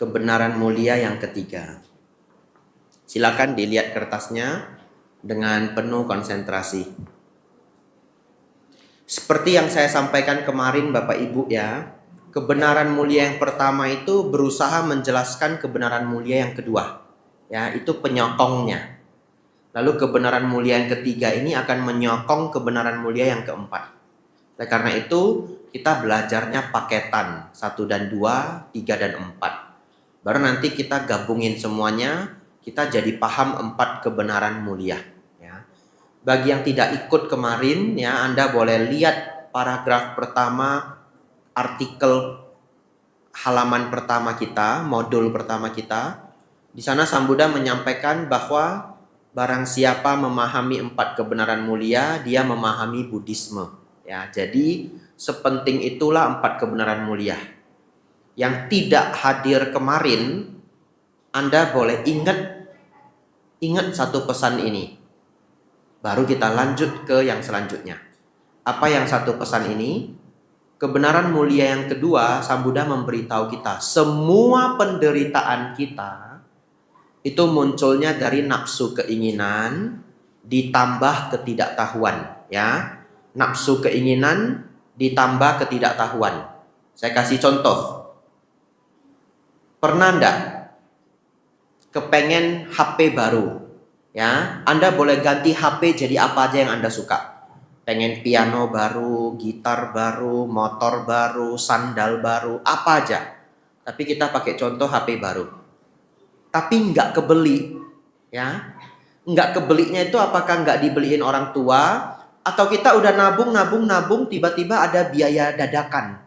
kebenaran mulia yang ketiga. Silakan dilihat kertasnya dengan penuh konsentrasi. Seperti yang saya sampaikan kemarin Bapak Ibu ya, kebenaran mulia yang pertama itu berusaha menjelaskan kebenaran mulia yang kedua. Ya, itu penyokongnya. Lalu kebenaran mulia yang ketiga ini akan menyokong kebenaran mulia yang keempat. Oleh karena itu, kita belajarnya paketan 1 dan 2, 3 dan 4. Baru nanti kita gabungin semuanya, kita jadi paham 4 kebenaran mulia. Ya. Bagi yang tidak ikut kemarin, ya Anda boleh lihat paragraf pertama, artikel halaman pertama kita, modul pertama kita. Di sana Sang Buddha menyampaikan bahwa barang siapa memahami 4 kebenaran mulia, dia memahami Buddhisme. Ya, jadi sepenting itulah 4 kebenaran mulia. Yang tidak hadir kemarin, Anda boleh ingat satu pesan ini. Baru kita lanjut ke yang selanjutnya. Apa yang satu pesan ini? Kebenaran mulia yang kedua, Sang Buddha memberitahu kita, semua penderitaan kita itu munculnya dari nafsu keinginan ditambah ketidaktahuan, ya. Nafsu keinginan ditambah ketidaktahuan. Saya kasih contoh. Pernah enggak kepengen HP baru? Ya, Anda boleh ganti HP jadi apa aja yang Anda suka. Pengen piano baru, gitar baru, motor baru, sandal baru, apa aja. Tapi kita pakai contoh HP baru. Tapi enggak kebeli, ya. Enggak kebelinya itu apakah enggak dibeliin orang tua? Atau kita udah nabung, tiba-tiba ada biaya dadakan.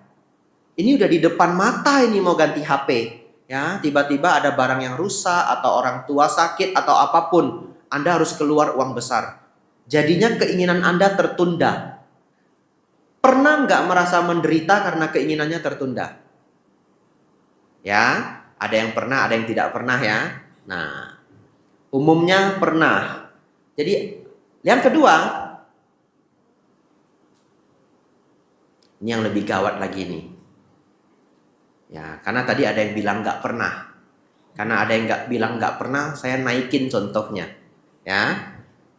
Ini udah di depan mata ini mau ganti HP. Ya, tiba-tiba ada barang yang rusak atau orang tua sakit atau apapun. Anda harus keluar uang besar. Jadinya keinginan Anda tertunda. Pernah nggak merasa menderita karena keinginannya tertunda? Ya, ada yang pernah, ada yang tidak pernah ya. Nah, umumnya pernah. Jadi, yang kedua, ini yang lebih gawat lagi nih. Ya, karena tadi ada yang bilang nggak pernah. Karena ada yang bilang nggak pernah, saya naikin contohnya. Ya,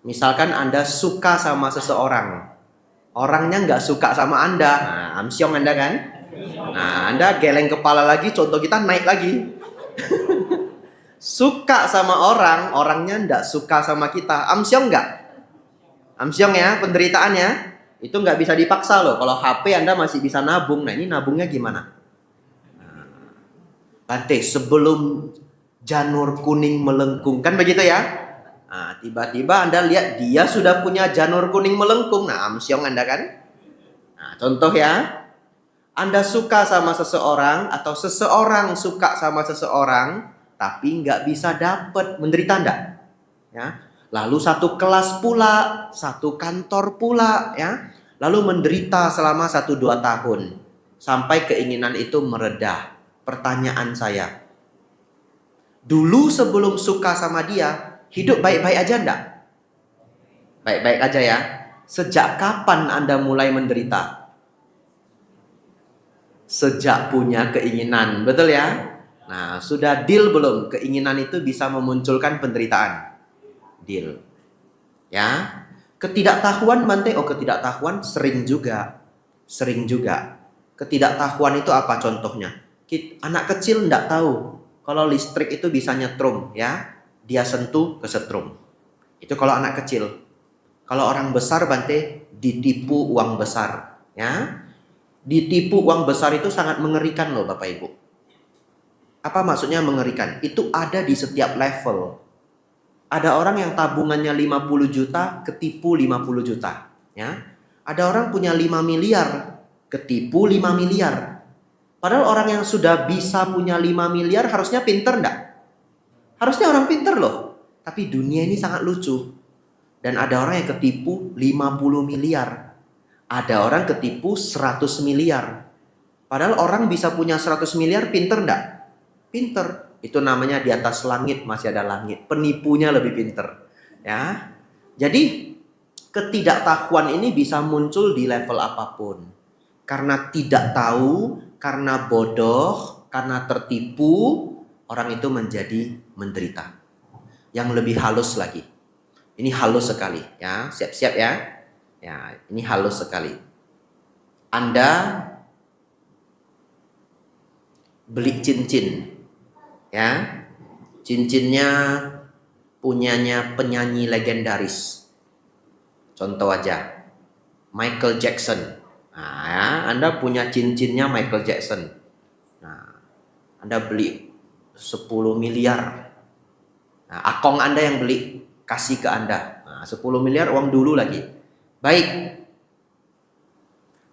misalkan Anda suka sama seseorang, orangnya nggak suka sama Anda, nah, amsyong Anda kan? Nah, Anda geleng kepala lagi, contoh kita naik lagi. Suka sama orang, orangnya nggak suka sama kita, amsyong nggak? Amsyong ya, penderitaannya. Itu nggak bisa dipaksa loh. Kalau HP Anda masih bisa nabung. Nah, ini nabungnya gimana? Bante, sebelum janur kuning melengkung, kan begitu ya? Nah, tiba-tiba Anda lihat dia sudah punya janur kuning melengkung. Nah, amsyong Anda kan? Nah, contoh ya. Anda suka sama seseorang atau seseorang suka sama seseorang, tapi nggak bisa dapet, menderita Anda. Ya. Lalu satu kelas pula, satu kantor pula, ya. Lalu menderita selama 1-2 tahun. Sampai keinginan itu meredah. Pertanyaan saya, dulu sebelum suka sama dia, hidup baik-baik aja enggak? Baik-baik aja ya. Sejak kapan Anda mulai menderita? Sejak punya keinginan, betul ya? Nah, sudah deal belum? Keinginan itu bisa memunculkan penderitaan. Deal. Ya. Ketidaktahuan Bante, ketidaktahuan sering juga. Sering juga. Ketidaktahuan itu apa contohnya? Anak kecil enggak tahu kalau listrik itu bisa nyetrum, ya. Dia sentuh kesetrum. Itu kalau anak kecil. Kalau orang besar Bante ditipu uang besar, ya. Ditipu uang besar itu sangat mengerikan loh Bapak Ibu. Apa maksudnya mengerikan? Itu ada di setiap level. Ada orang yang tabungannya 50 juta, ketipu 50 juta. Ya. Ada orang punya 5 miliar, ketipu 5 miliar. Padahal orang yang sudah bisa punya 5 miliar harusnya pinter enggak? Harusnya orang pinter loh. Tapi dunia ini sangat lucu. Dan ada orang yang ketipu 50 miliar. Ada orang ketipu 100 miliar. Padahal orang bisa punya 100 miliar pinter enggak? Pinter. Itu namanya di atas langit masih ada langit. Penipunya lebih pinter. Ya. Jadi ketidaktahuan ini bisa muncul di level apapun. Karena tidak tahu, karena bodoh, karena tertipu, orang itu menjadi menderita. Yang lebih halus lagi. Ini halus sekali ya, siap-siap ya. Ya, ini halus sekali. Anda beli cincin ya. Cincinnya punyanya penyanyi legendaris. Contoh aja, Michael Jackson. Nah, ya, Anda punya cincinnya Michael Jackson. Nah, Anda beli 10 miliar. Nah, akong Anda yang beli, kasih ke Anda. Nah, 10 miliar uang dulu lagi. Baik.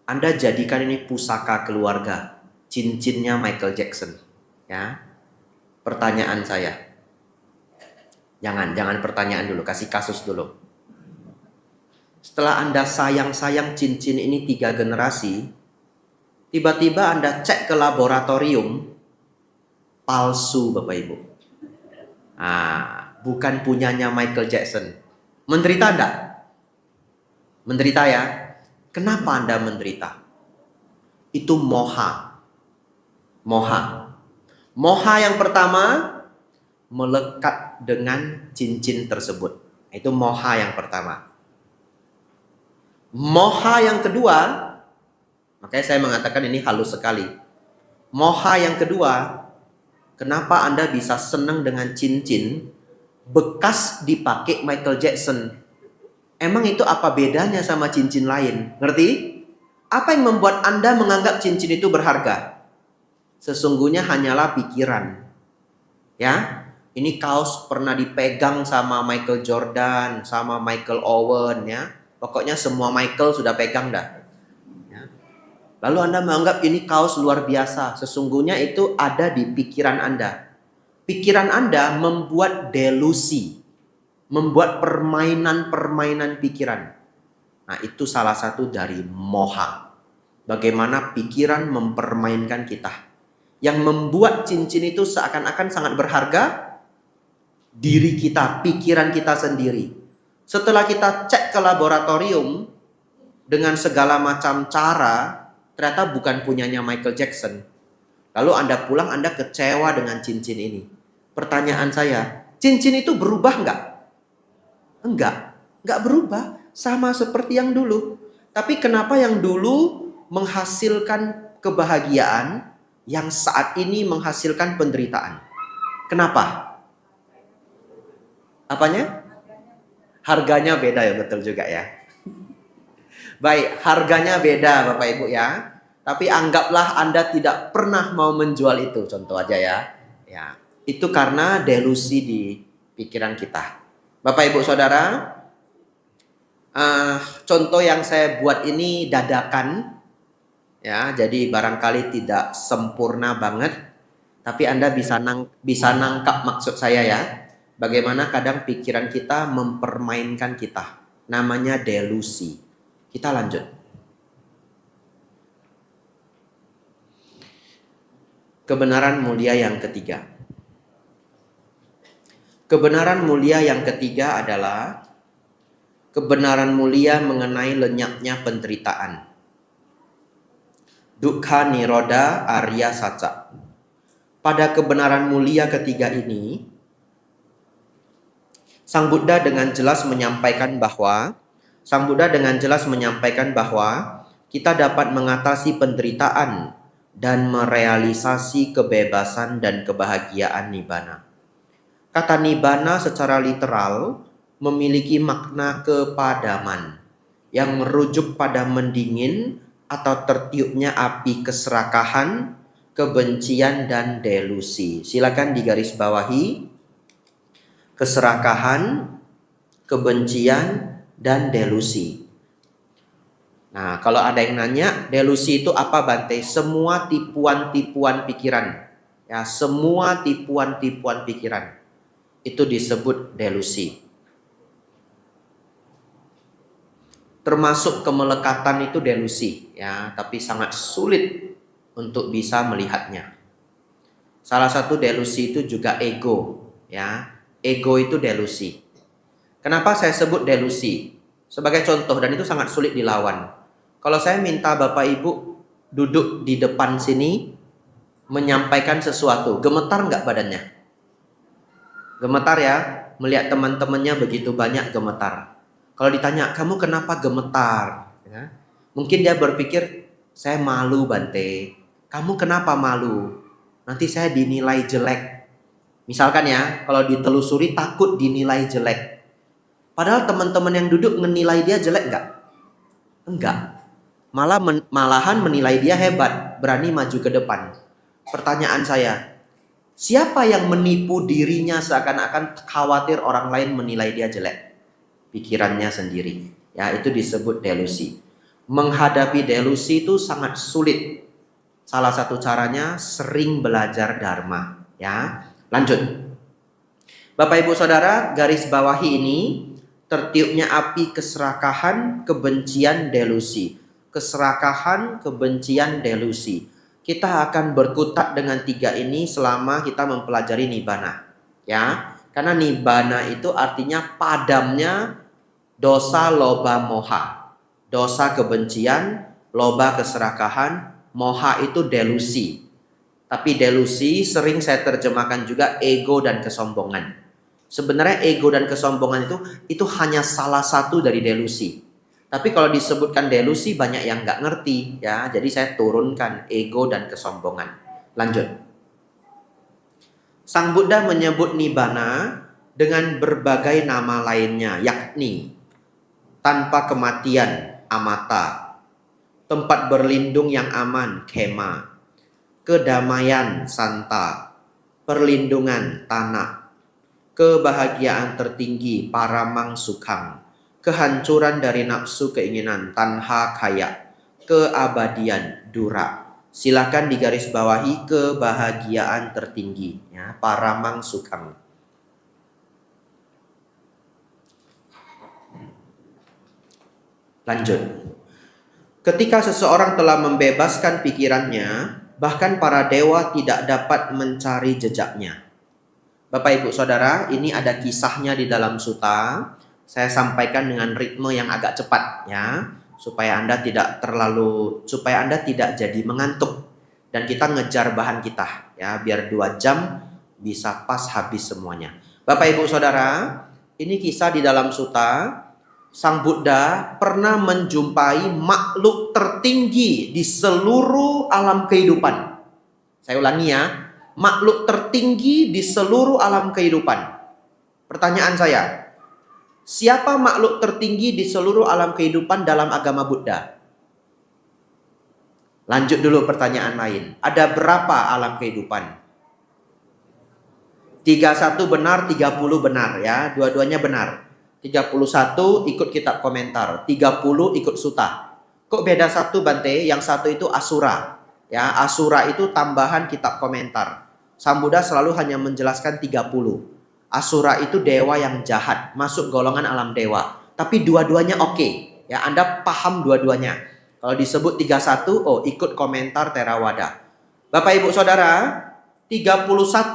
Anda jadikan ini pusaka keluarga, cincinnya Michael Jackson. Ya. Pertanyaan saya. Jangan pertanyaan dulu, kasih kasus dulu. Setelah Anda sayang-sayang cincin ini 3 generasi, tiba-tiba Anda cek ke laboratorium, palsu Bapak Ibu. Bukan punyanya Michael Jackson. Menderita enggak? Menderita ya. Kenapa Anda menderita? Itu moha. Moha yang pertama, melekat dengan cincin tersebut. Itu moha yang pertama. Moha yang kedua, makanya saya mengatakan ini halus sekali. Moha yang kedua, kenapa Anda bisa senang dengan cincin bekas dipakai Michael Jackson? Emang itu apa bedanya sama cincin lain? Ngerti? Apa yang membuat Anda menganggap cincin itu berharga? Sesungguhnya hanyalah pikiran. Ya, ini kaos pernah dipegang sama Michael Jordan, sama Michael Owen ya. Pokoknya semua Michael sudah pegang dah. Ya. Lalu Anda menganggap ini kaos luar biasa. Sesungguhnya itu ada di pikiran Anda. Pikiran Anda membuat delusi. Membuat permainan-permainan pikiran. Nah, itu salah satu dari moha. Bagaimana pikiran mempermainkan kita. Yang membuat cincin itu seakan-akan sangat berharga, diri kita, pikiran kita sendiri. Setelah kita cek ke laboratorium dengan segala macam cara, ternyata bukan punyanya Michael Jackson. Lalu Anda pulang, Anda kecewa dengan cincin ini. Pertanyaan saya, cincin itu berubah enggak? Enggak berubah. Sama seperti yang dulu. Tapi kenapa yang dulu menghasilkan kebahagiaan, yang saat ini menghasilkan penderitaan? Kenapa? Apanya? Harganya beda ya, betul juga ya. Baik, harganya beda Bapak Ibu ya. Tapi anggaplah Anda tidak pernah mau menjual itu, contoh aja ya. Ya, itu karena delusi di pikiran kita. Bapak Ibu Saudara, contoh yang saya buat ini dadakan. Ya, jadi barangkali tidak sempurna banget, tapi Anda bisa nangkap maksud saya ya. Bagaimana kadang pikiran kita mempermainkan kita. Namanya delusi. Kita lanjut. Kebenaran mulia yang ketiga. Kebenaran mulia yang ketiga adalah kebenaran mulia mengenai lenyapnya penderitaan. Dukkha Nirodha Arya Saca. Pada kebenaran mulia ketiga ini, Sang Buddha dengan jelas menyampaikan bahwa kita dapat mengatasi penderitaan dan merealisasi kebebasan dan kebahagiaan nibbana. Kata nibbana secara literal memiliki makna kepadaman yang merujuk pada mendingin atau tertiupnya api keserakahan, kebencian dan delusi. Silakan digarisbawahi. Keserakahan, kebencian, dan delusi. Nah, kalau ada yang nanya, delusi itu apa Bante? Semua tipuan-tipuan pikiran. Ya, semua tipuan-tipuan pikiran. Itu disebut delusi. Termasuk kemelekatan itu delusi. Ya, tapi sangat sulit untuk bisa melihatnya. Salah satu delusi itu juga ego. Ya. Ego itu delusi. Kenapa saya sebut delusi? Sebagai contoh, dan itu sangat sulit dilawan. Kalau saya minta Bapak Ibu duduk di depan sini, menyampaikan sesuatu, gemetar nggak badannya? Gemetar ya, melihat teman-temannya begitu banyak gemetar. Kalau ditanya, kamu kenapa gemetar? Ya, mungkin dia berpikir, saya malu Bante. Kamu kenapa malu? Nanti saya dinilai jelek. Misalkan ya, kalau ditelusuri takut dinilai jelek. Padahal teman-teman yang duduk menilai dia jelek nggak? Enggak. Malahan menilai dia hebat, berani maju ke depan. Pertanyaan saya, siapa yang menipu dirinya seakan-akan khawatir orang lain menilai dia jelek? Pikirannya sendiri. Ya, itu disebut delusi. Menghadapi delusi itu sangat sulit. Salah satu caranya sering belajar dharma. Ya, lanjut. Bapak Ibu Saudara, garis bawahi ini tertiupnya api keserakahan, kebencian, delusi. Keserakahan, kebencian, delusi. Kita akan berkutat dengan tiga ini selama kita mempelajari nibbana. Ya, karena nibbana itu artinya padamnya dosa, loba, moha. Dosa kebencian, loba keserakahan, moha itu delusi. Tapi delusi sering saya terjemahkan juga ego dan kesombongan. Sebenarnya ego dan kesombongan itu hanya salah satu dari delusi. Tapi kalau disebutkan delusi banyak yang nggak ngerti ya. Jadi saya turunkan ego dan kesombongan. Lanjut. Sang Buddha menyebut nibbana dengan berbagai nama lainnya, yakni tanpa kematian, amata, tempat berlindung yang aman, khema, kedamaian, santa, perlindungan, tanah, kebahagiaan tertinggi, paramang sukhang, kehancuran dari nafsu keinginan, tanha kaya, keabadian, dura. Silakan digaris bawahi kebahagiaan tertinggi, ya, paramang sukhang. Lanjut. Ketika seseorang telah membebaskan pikirannya, bahkan para dewa tidak dapat mencari jejaknya. Bapak Ibu Saudara, ini ada kisahnya di dalam suta. Saya sampaikan dengan ritme yang agak cepat ya, supaya Anda tidak jadi mengantuk dan kita ngejar bahan kita ya, biar 2 jam bisa pas habis semuanya. Bapak Ibu Saudara, ini kisah di dalam suta. Sang Buddha pernah menjumpai makhluk tertinggi di seluruh alam kehidupan. Saya ulangi ya, makhluk tertinggi di seluruh alam kehidupan. Pertanyaan saya, siapa makhluk tertinggi di seluruh alam kehidupan dalam agama Buddha? Lanjut dulu pertanyaan lain. Ada berapa alam kehidupan? 31 benar, 30 benar ya. Dua-duanya benar. 31 ikut kitab komentar, 30 ikut suta. Kok beda satu Bante? Yang satu itu asura. Ya, asura itu tambahan kitab komentar. Sang Buddha selalu hanya menjelaskan 30. Asura itu dewa yang jahat, masuk golongan alam dewa. Tapi dua-duanya oke. Ya, Anda paham dua-duanya. Kalau disebut 31, oh ikut komentar Theravada. Bapak Ibu Saudara, 31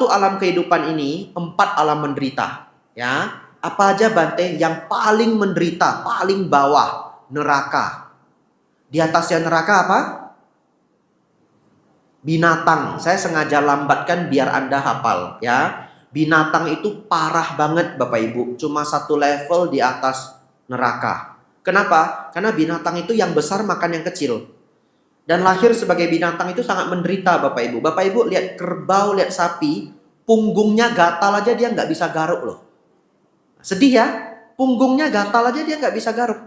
alam kehidupan ini, 4 alam menderita. Ya, apa aja Bante? Yang paling menderita, paling bawah, neraka. Di atasnya neraka apa? Binatang. Saya sengaja lambatkan biar Anda hafal ya. Binatang itu parah banget Bapak Ibu. Cuma satu level di atas neraka. Kenapa? Karena binatang itu yang besar makan yang kecil. Dan lahir sebagai binatang itu sangat menderita Bapak Ibu. Bapak Ibu lihat kerbau, lihat sapi, punggungnya gatal aja dia nggak bisa garuk loh. Sedih ya, punggungnya gatal aja dia nggak bisa garuk.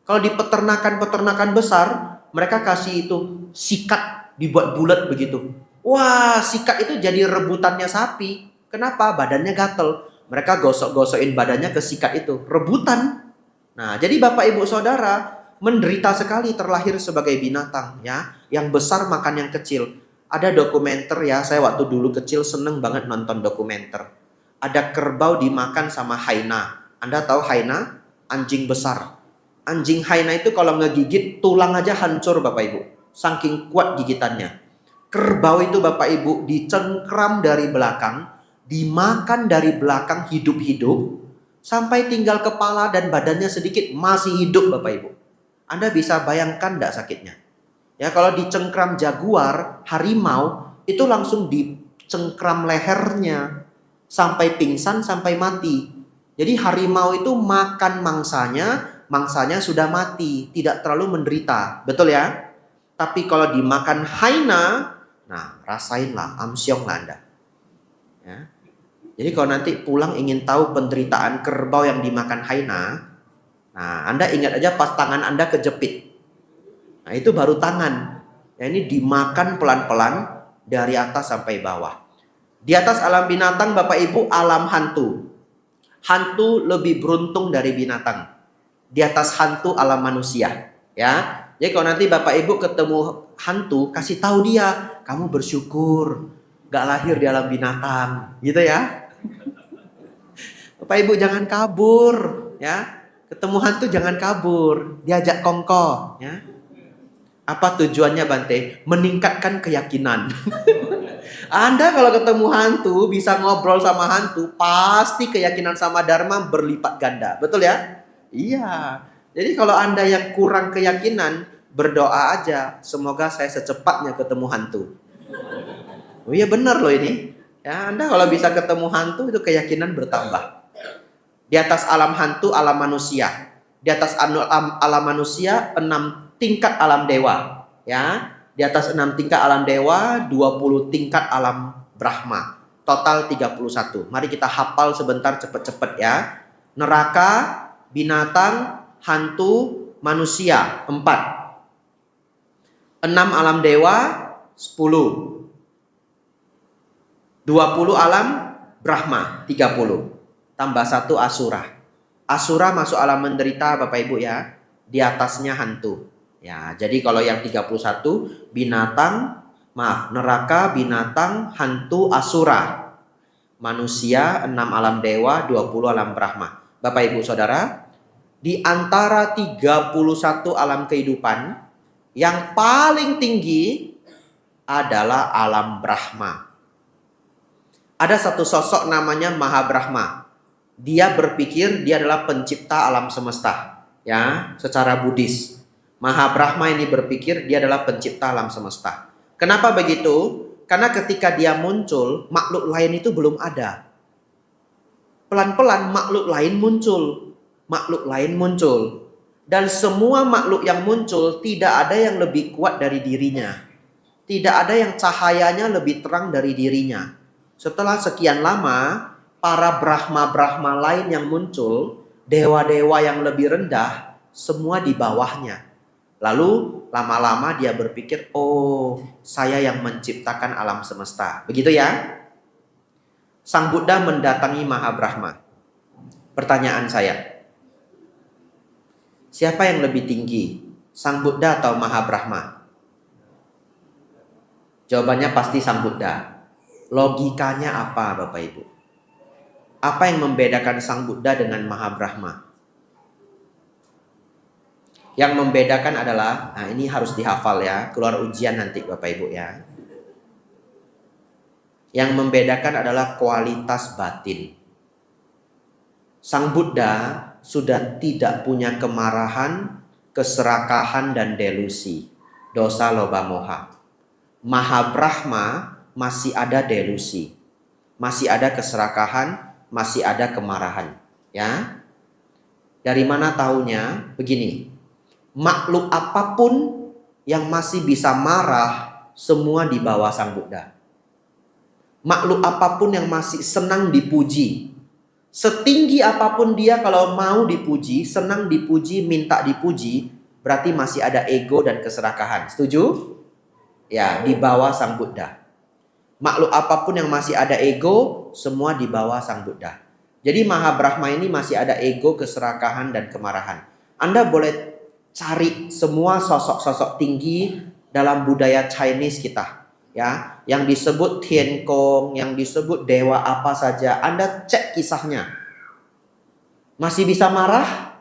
Kalau di peternakan besar, mereka kasih itu sikat dibuat bulat begitu. Wah, sikat itu jadi rebutannya sapi. Kenapa? Badannya gatal. Mereka gosok-gosokin badannya ke sikat itu, rebutan. Nah, jadi Bapak Ibu Saudara menderita sekali terlahir sebagai binatang ya, yang besar makan yang kecil. Ada dokumenter ya, saya waktu dulu kecil seneng banget nonton dokumenter. Ada kerbau dimakan sama hyena. Anda tahu hyena? Anjing besar. Anjing hyena itu kalau ngegigit tulang aja hancur Bapak Ibu. Saking kuat gigitannya. Kerbau itu Bapak Ibu dicengkram dari belakang, dimakan dari belakang hidup-hidup, sampai tinggal kepala dan badannya sedikit masih hidup Bapak Ibu. Anda bisa bayangkan enggak sakitnya? Ya, kalau dicengkram jaguar, harimau, itu langsung dicengkram lehernya. sampai pingsan, sampai mati. Jadi harimau itu makan mangsanya sudah mati, tidak terlalu menderita, betul ya? Tapi kalau dimakan hyena, nah rasainlah, amsyong lah Anda. Ya. Jadi kalau nanti pulang ingin tahu penderitaan kerbau yang dimakan hyena, nah Anda ingat aja pas tangan Anda kejepit. Nah itu baru tangan. Ya, ini dimakan pelan-pelan dari atas sampai bawah. Di atas alam binatang Bapak Ibu alam hantu. Hantu lebih beruntung dari binatang. Di atas hantu alam manusia, ya. Jadi kalau nanti Bapak Ibu ketemu hantu, kasih tahu dia, kamu bersyukur gak lahir di alam binatang, gitu ya. Bapak Ibu jangan kabur, ya. Ketemu hantu jangan kabur, diajak kongko, ya. Apa tujuannya Bante? Meningkatkan keyakinan. Anda kalau ketemu hantu, bisa ngobrol sama hantu, pasti keyakinan sama Dharma berlipat ganda. Betul ya? Iya. Jadi kalau Anda yang kurang keyakinan, berdoa aja. Semoga saya secepatnya ketemu hantu. Oh iya benar loh ini. Ya, Anda kalau bisa ketemu hantu, itu keyakinan bertambah. Di atas alam hantu, alam manusia. Di atas alam manusia, 6 tingkat alam dewa. Ya. Di atas 6 tingkat alam dewa, 20 tingkat alam Brahma. Total 31. Mari kita hafal sebentar cepet-cepet ya. Neraka, binatang, hantu, manusia 4. 6 alam dewa, 10. 20 alam Brahma, 30. Tambah 1 asura. Asura masuk alam menderita Bapak Ibu ya. Di atasnya hantu. Ya, jadi kalau yang 31 neraka, binatang, hantu, asura. Manusia 6 alam dewa, 20 alam Brahma. Bapak Ibu Saudara, di antara 31 alam kehidupan, yang paling tinggi adalah alam Brahma. Ada satu sosok namanya Mahabrahma. Dia berpikir dia adalah pencipta alam semesta, ya, secara Buddhis. Mahabrahma ini berpikir dia adalah pencipta alam semesta. Kenapa begitu? Karena ketika dia muncul, makhluk lain itu belum ada. Pelan-pelan makhluk lain muncul. Makhluk lain muncul. Dan semua makhluk yang muncul tidak ada yang lebih kuat dari dirinya. Tidak ada yang cahayanya lebih terang dari dirinya. Setelah sekian lama, para Brahma-Brahma lain yang muncul, dewa-dewa yang lebih rendah, semua di bawahnya. Lalu lama-lama dia berpikir, oh saya yang menciptakan alam semesta. Begitu ya. Sang Buddha mendatangi Mahabrahma. Pertanyaan saya, siapa yang lebih tinggi? Sang Buddha atau Mahabrahma? Jawabannya pasti Sang Buddha. Logikanya apa Bapak Ibu? Apa yang membedakan Sang Buddha dengan Mahabrahma? Yang membedakan adalah, nah ini harus dihafal ya, keluar ujian nanti Bapak Ibu ya. Yang membedakan adalah kualitas batin. Sang Buddha sudah tidak punya kemarahan, keserakahan dan delusi, dosa loba moha. Mahabrahma masih ada delusi, masih ada keserakahan, masih ada kemarahan, ya. Dari mana taunya? Begini. Makhluk apapun yang masih bisa marah, semua di bawah Sang Buddha. Makhluk apapun yang masih senang dipuji, setinggi apapun dia kalau mau dipuji, senang dipuji, minta dipuji, berarti masih ada ego dan keserakahan. Setuju? Ya, di bawah Sang Buddha. Makhluk apapun yang masih ada ego, semua di bawah Sang Buddha. Jadi Mahabrahma ini masih ada ego, keserakahan dan kemarahan. Anda boleh cari semua sosok-sosok tinggi dalam budaya Chinese kita, ya, yang disebut Tiankong, yang disebut dewa apa saja, Anda cek kisahnya. Masih bisa marah?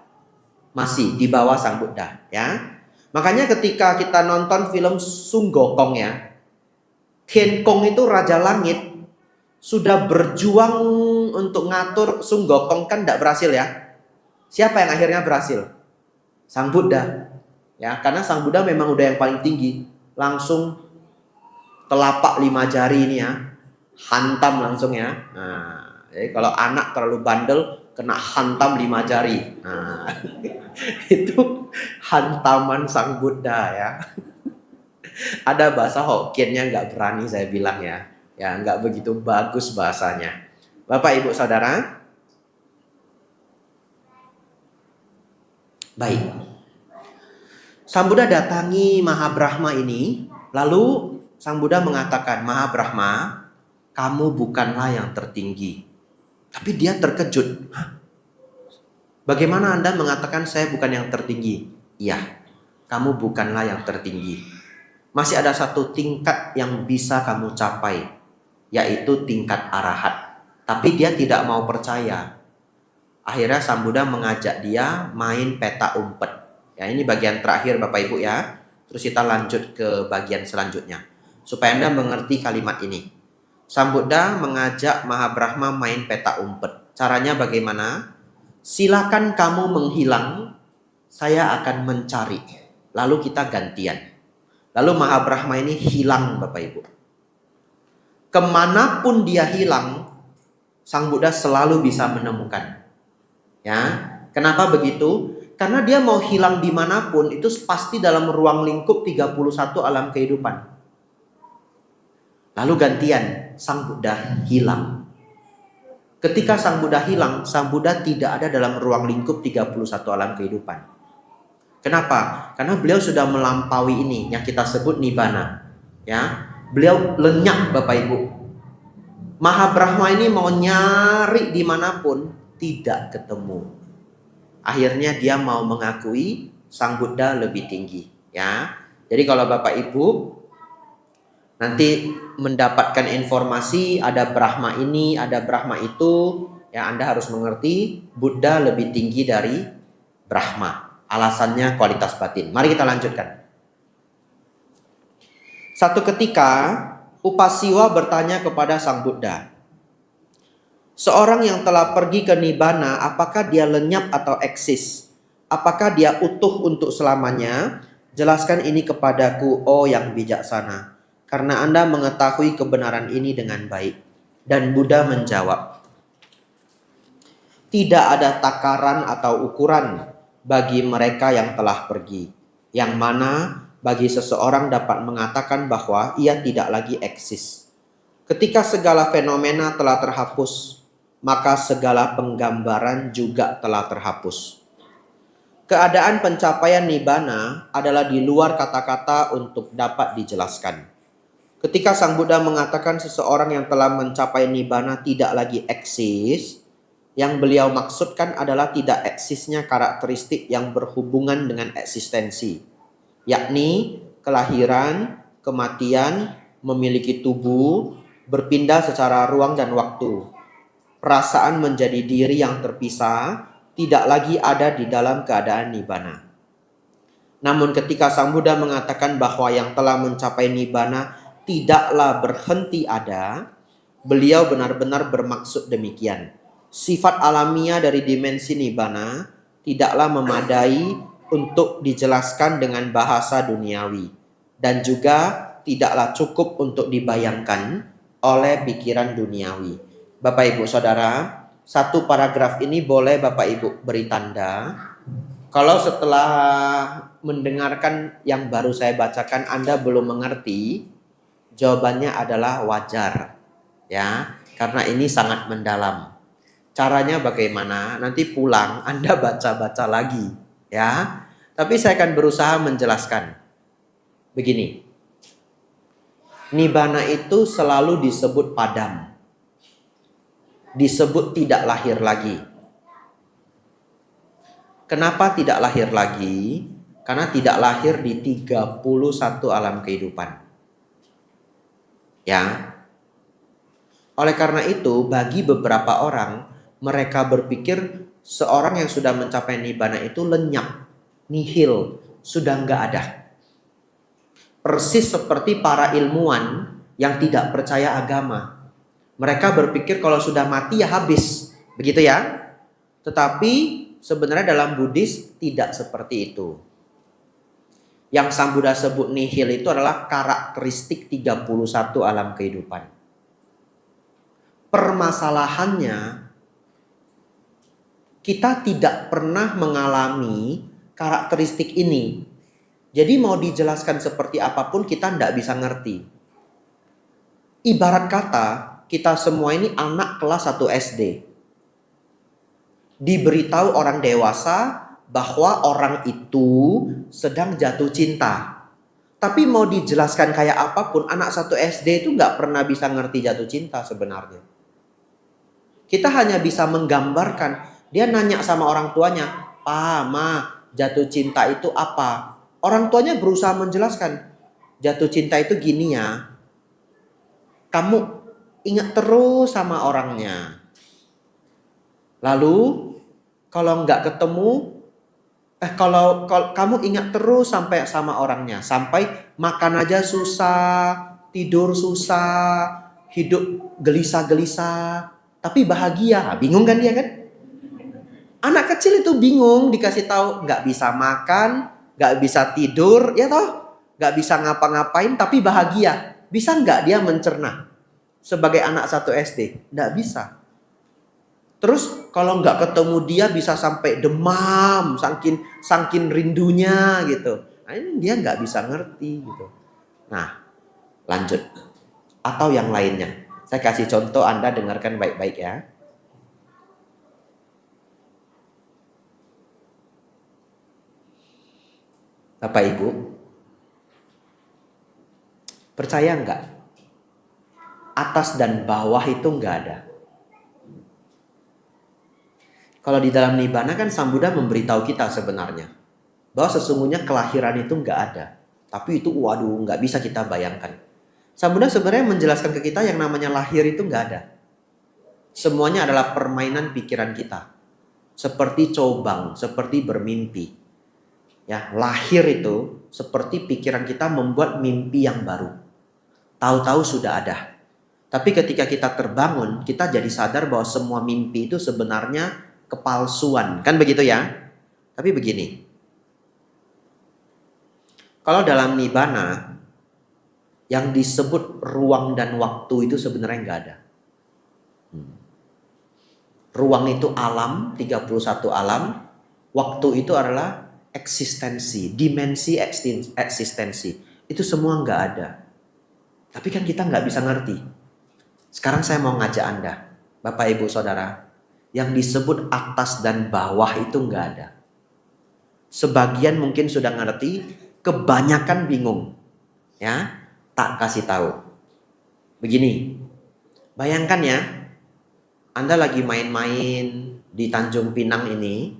Masih di bawah Sang Buddha, ya. Makanya ketika kita nonton film Sun Gokong ya, Tiankong itu raja langit sudah berjuang untuk ngatur Sun Gokong, kan tidak berhasil ya. Siapa yang akhirnya berhasil? Sang Buddha, ya, karena Sang Buddha memang udah yang paling tinggi, langsung telapak 5 jari ini ya, hantam langsung ya. Nah, Jadi kalau anak terlalu bandel, kena hantam 5 jari. Nah, itu hantaman Sang Buddha ya. Ada bahasa Hokkiennya nggak berani saya bilang ya. Ya nggak begitu bagus bahasanya. Bapak Ibu Saudara. Baik. Sang Buddha datangi Mahabrahma ini. Lalu Sang Buddha mengatakan, Mahabrahma, kamu bukanlah yang tertinggi. Tapi dia terkejut. Hah? Bagaimana Anda mengatakan saya bukan yang tertinggi? Iya, kamu bukanlah yang tertinggi. Masih ada satu tingkat yang bisa kamu capai, yaitu tingkat arahat. Tapi dia tidak mau percaya. Akhirnya Sang Buddha mengajak dia main peta umpet. Ya, ini bagian terakhir Bapak Ibu ya. Terus kita lanjut ke bagian selanjutnya. Supaya Anda mengerti kalimat ini. Sang Buddha mengajak Mahabrahma main peta umpet. Caranya bagaimana? Silakan kamu menghilang, saya akan mencari. Lalu kita gantian. Lalu Mahabrahma ini hilang Bapak Ibu. Kemanapun dia hilang, Sang Buddha selalu bisa menemukan. Ya, kenapa begitu? Karena dia mau hilang dimanapun, itu pasti dalam ruang lingkup 31 alam kehidupan. Lalu gantian, Sang Buddha hilang. Ketika Sang Buddha hilang, Sang Buddha tidak ada dalam ruang lingkup 31 alam kehidupan. Kenapa? Karena beliau sudah melampaui ini yang kita sebut nibbana. Ya, beliau lenyap Bapak Ibu. Mahabrahma ini mau nyari dimanapun tidak ketemu. Akhirnya dia mau mengakui Sang Buddha lebih tinggi. Ya, jadi kalau Bapak Ibu nanti mendapatkan informasi ada Brahma ini, ada Brahma itu, ya Anda harus mengerti Buddha lebih tinggi dari Brahma. Alasannya kualitas batin. Mari kita lanjutkan. Satu ketika Upasiwa bertanya kepada Sang Buddha, seorang yang telah pergi ke Nibbana, apakah dia lenyap atau eksis? Apakah dia utuh untuk selamanya? Jelaskan ini kepadaku, oh yang bijaksana, karena Anda mengetahui kebenaran ini dengan baik. Dan Buddha menjawab, tidak ada takaran atau ukuran bagi mereka yang telah pergi, yang mana bagi seseorang dapat mengatakan bahwa ia tidak lagi eksis. Ketika segala fenomena telah terhapus, maka segala penggambaran juga telah terhapus. Keadaan pencapaian Nibbana adalah di luar kata-kata untuk dapat dijelaskan. Ketika Sang Buddha mengatakan seseorang yang telah mencapai Nibbana tidak lagi eksis, yang beliau maksudkan adalah tidak eksisnya karakteristik yang berhubungan dengan eksistensi, yakni kelahiran, kematian, memiliki tubuh, berpindah secara ruang dan waktu. Perasaan menjadi diri yang terpisah tidak lagi ada di dalam keadaan Nibbana. Namun ketika Sang Buddha mengatakan bahwa yang telah mencapai Nibbana tidaklah berhenti ada, beliau benar-benar bermaksud demikian. Sifat alamiah dari dimensi Nibbana tidaklah memadai untuk dijelaskan dengan bahasa duniawi, dan juga tidaklah cukup untuk dibayangkan oleh pikiran duniawi. Bapak Ibu Saudara, satu paragraf ini boleh Bapak Ibu beri tanda. Kalau setelah mendengarkan yang baru saya bacakan Anda belum mengerti, jawabannya adalah wajar. Ya, karena ini sangat mendalam. Caranya bagaimana? Nanti pulang Anda baca-baca lagi, ya. Tapi saya akan berusaha menjelaskan. Begini. Nibbana itu selalu disebut padam. Disebut tidak lahir lagi. Kenapa tidak lahir lagi? Karena tidak lahir di 31 alam kehidupan. Ya. Oleh karena itu, bagi beberapa orang, mereka berpikir seorang yang sudah mencapai Nibbana itu lenyap, nihil, sudah nggak ada. Persis seperti para ilmuwan yang tidak percaya agama. Mereka berpikir kalau sudah mati ya habis, begitu ya. Tetapi sebenarnya dalam Buddhis tidak seperti itu. Yang Sang Buddha sebut nihil itu adalah karakteristik 31 alam kehidupan. Permasalahannya, kita tidak pernah mengalami karakteristik ini. Jadi mau dijelaskan seperti apapun kita tidak bisa ngerti. Ibarat kata, kita semua ini anak kelas 1 SD. Diberitahu orang dewasa bahwa orang itu sedang jatuh cinta. Tapi mau dijelaskan kayak apapun, anak 1 SD itu nggak pernah bisa ngerti jatuh cinta sebenarnya. Kita hanya bisa menggambarkan. Dia nanya sama orang tuanya, "Pa, Ma, jatuh cinta itu apa?" Orang tuanya berusaha menjelaskan, jatuh cinta itu gini ya. Kamu ingat terus sama orangnya. Lalu kalau nggak ketemu, kalau kamu ingat terus sampai sama orangnya, sampai makan aja susah, tidur susah, hidup gelisah-gelisah, tapi bahagia. Bingung kan dia kan? Anak kecil itu bingung dikasih tahu nggak bisa makan, nggak bisa tidur, ya toh, nggak bisa ngapa-ngapain tapi bahagia. Bisa nggak dia mencerna sebagai anak 1 SD? Nggak bisa. Terus kalau nggak ketemu dia bisa sampai demam, saking rindunya gitu. Nah, ini dia nggak bisa ngerti gitu. Nah, lanjut. Atau yang lainnya. Saya kasih contoh, Anda dengarkan baik-baik ya. Bapak Ibu, percaya nggak? Atas dan bawah itu nggak ada. Kalau di dalam Nibbana kan Sang Buddha memberitahu kita sebenarnya bahwa sesungguhnya kelahiran itu nggak ada. Tapi itu waduh nggak bisa kita bayangkan. Sang Buddha sebenarnya menjelaskan ke kita yang namanya lahir itu nggak ada. Semuanya adalah permainan pikiran kita. Seperti cobang, seperti bermimpi. Ya, lahir itu seperti pikiran kita membuat mimpi yang baru. Tahu-tahu sudah ada. Tapi ketika kita terbangun, kita jadi sadar bahwa semua mimpi itu sebenarnya kepalsuan. Kan begitu ya? Tapi begini. Kalau dalam Nibbana, yang disebut ruang dan waktu itu sebenarnya nggak ada. Ruang itu alam, 31 alam. Waktu itu adalah eksistensi, dimensi eksistensi. Itu semua nggak ada. Tapi kan kita nggak bisa ngerti. Sekarang saya mau ngajak Anda, Bapak Ibu Saudara, yang disebut atas dan bawah itu nggak ada. Sebagian mungkin sudah ngerti, kebanyakan bingung. Ya, tak kasih tahu. Begini, bayangkan ya, Anda lagi main-main di Tanjung Pinang ini,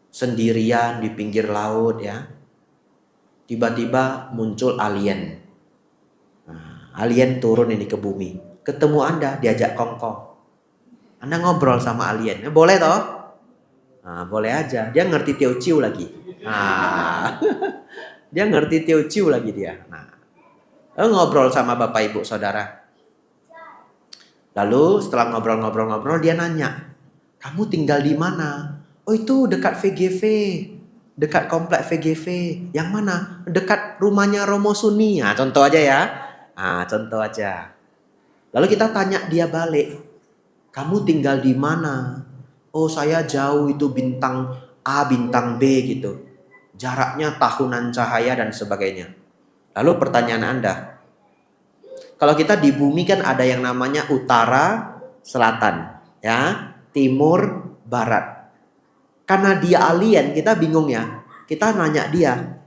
sendirian di pinggir laut ya. Tiba-tiba muncul alien. Nah, alien turun ini ke bumi. Ketemu Anda, diajak kongko. Anda ngobrol sama alien. Boleh toh? Nah, boleh aja. Dia ngerti Teochew lagi. Nah, dia ngerti Teochew lagi dia. Nah, lalu ngobrol sama Bapak Ibu Saudara. Lalu setelah ngobrol-ngobrol dia nanya, "Kamu tinggal di mana?" "Oh, itu dekat VGV, dekat komplek VGV." "Yang mana?" "Dekat rumahnya Romo Suni." Nah, contoh aja ya. Nah, contoh aja. Lalu kita tanya dia balik, "Kamu tinggal di mana?" "Oh, saya jauh, itu bintang A, bintang B gitu. Jaraknya tahunan cahaya dan sebagainya." Lalu pertanyaan Anda, kalau kita di bumi kan ada yang namanya utara, selatan, ya, timur, barat. Karena dia alien, kita bingung ya. Kita nanya dia,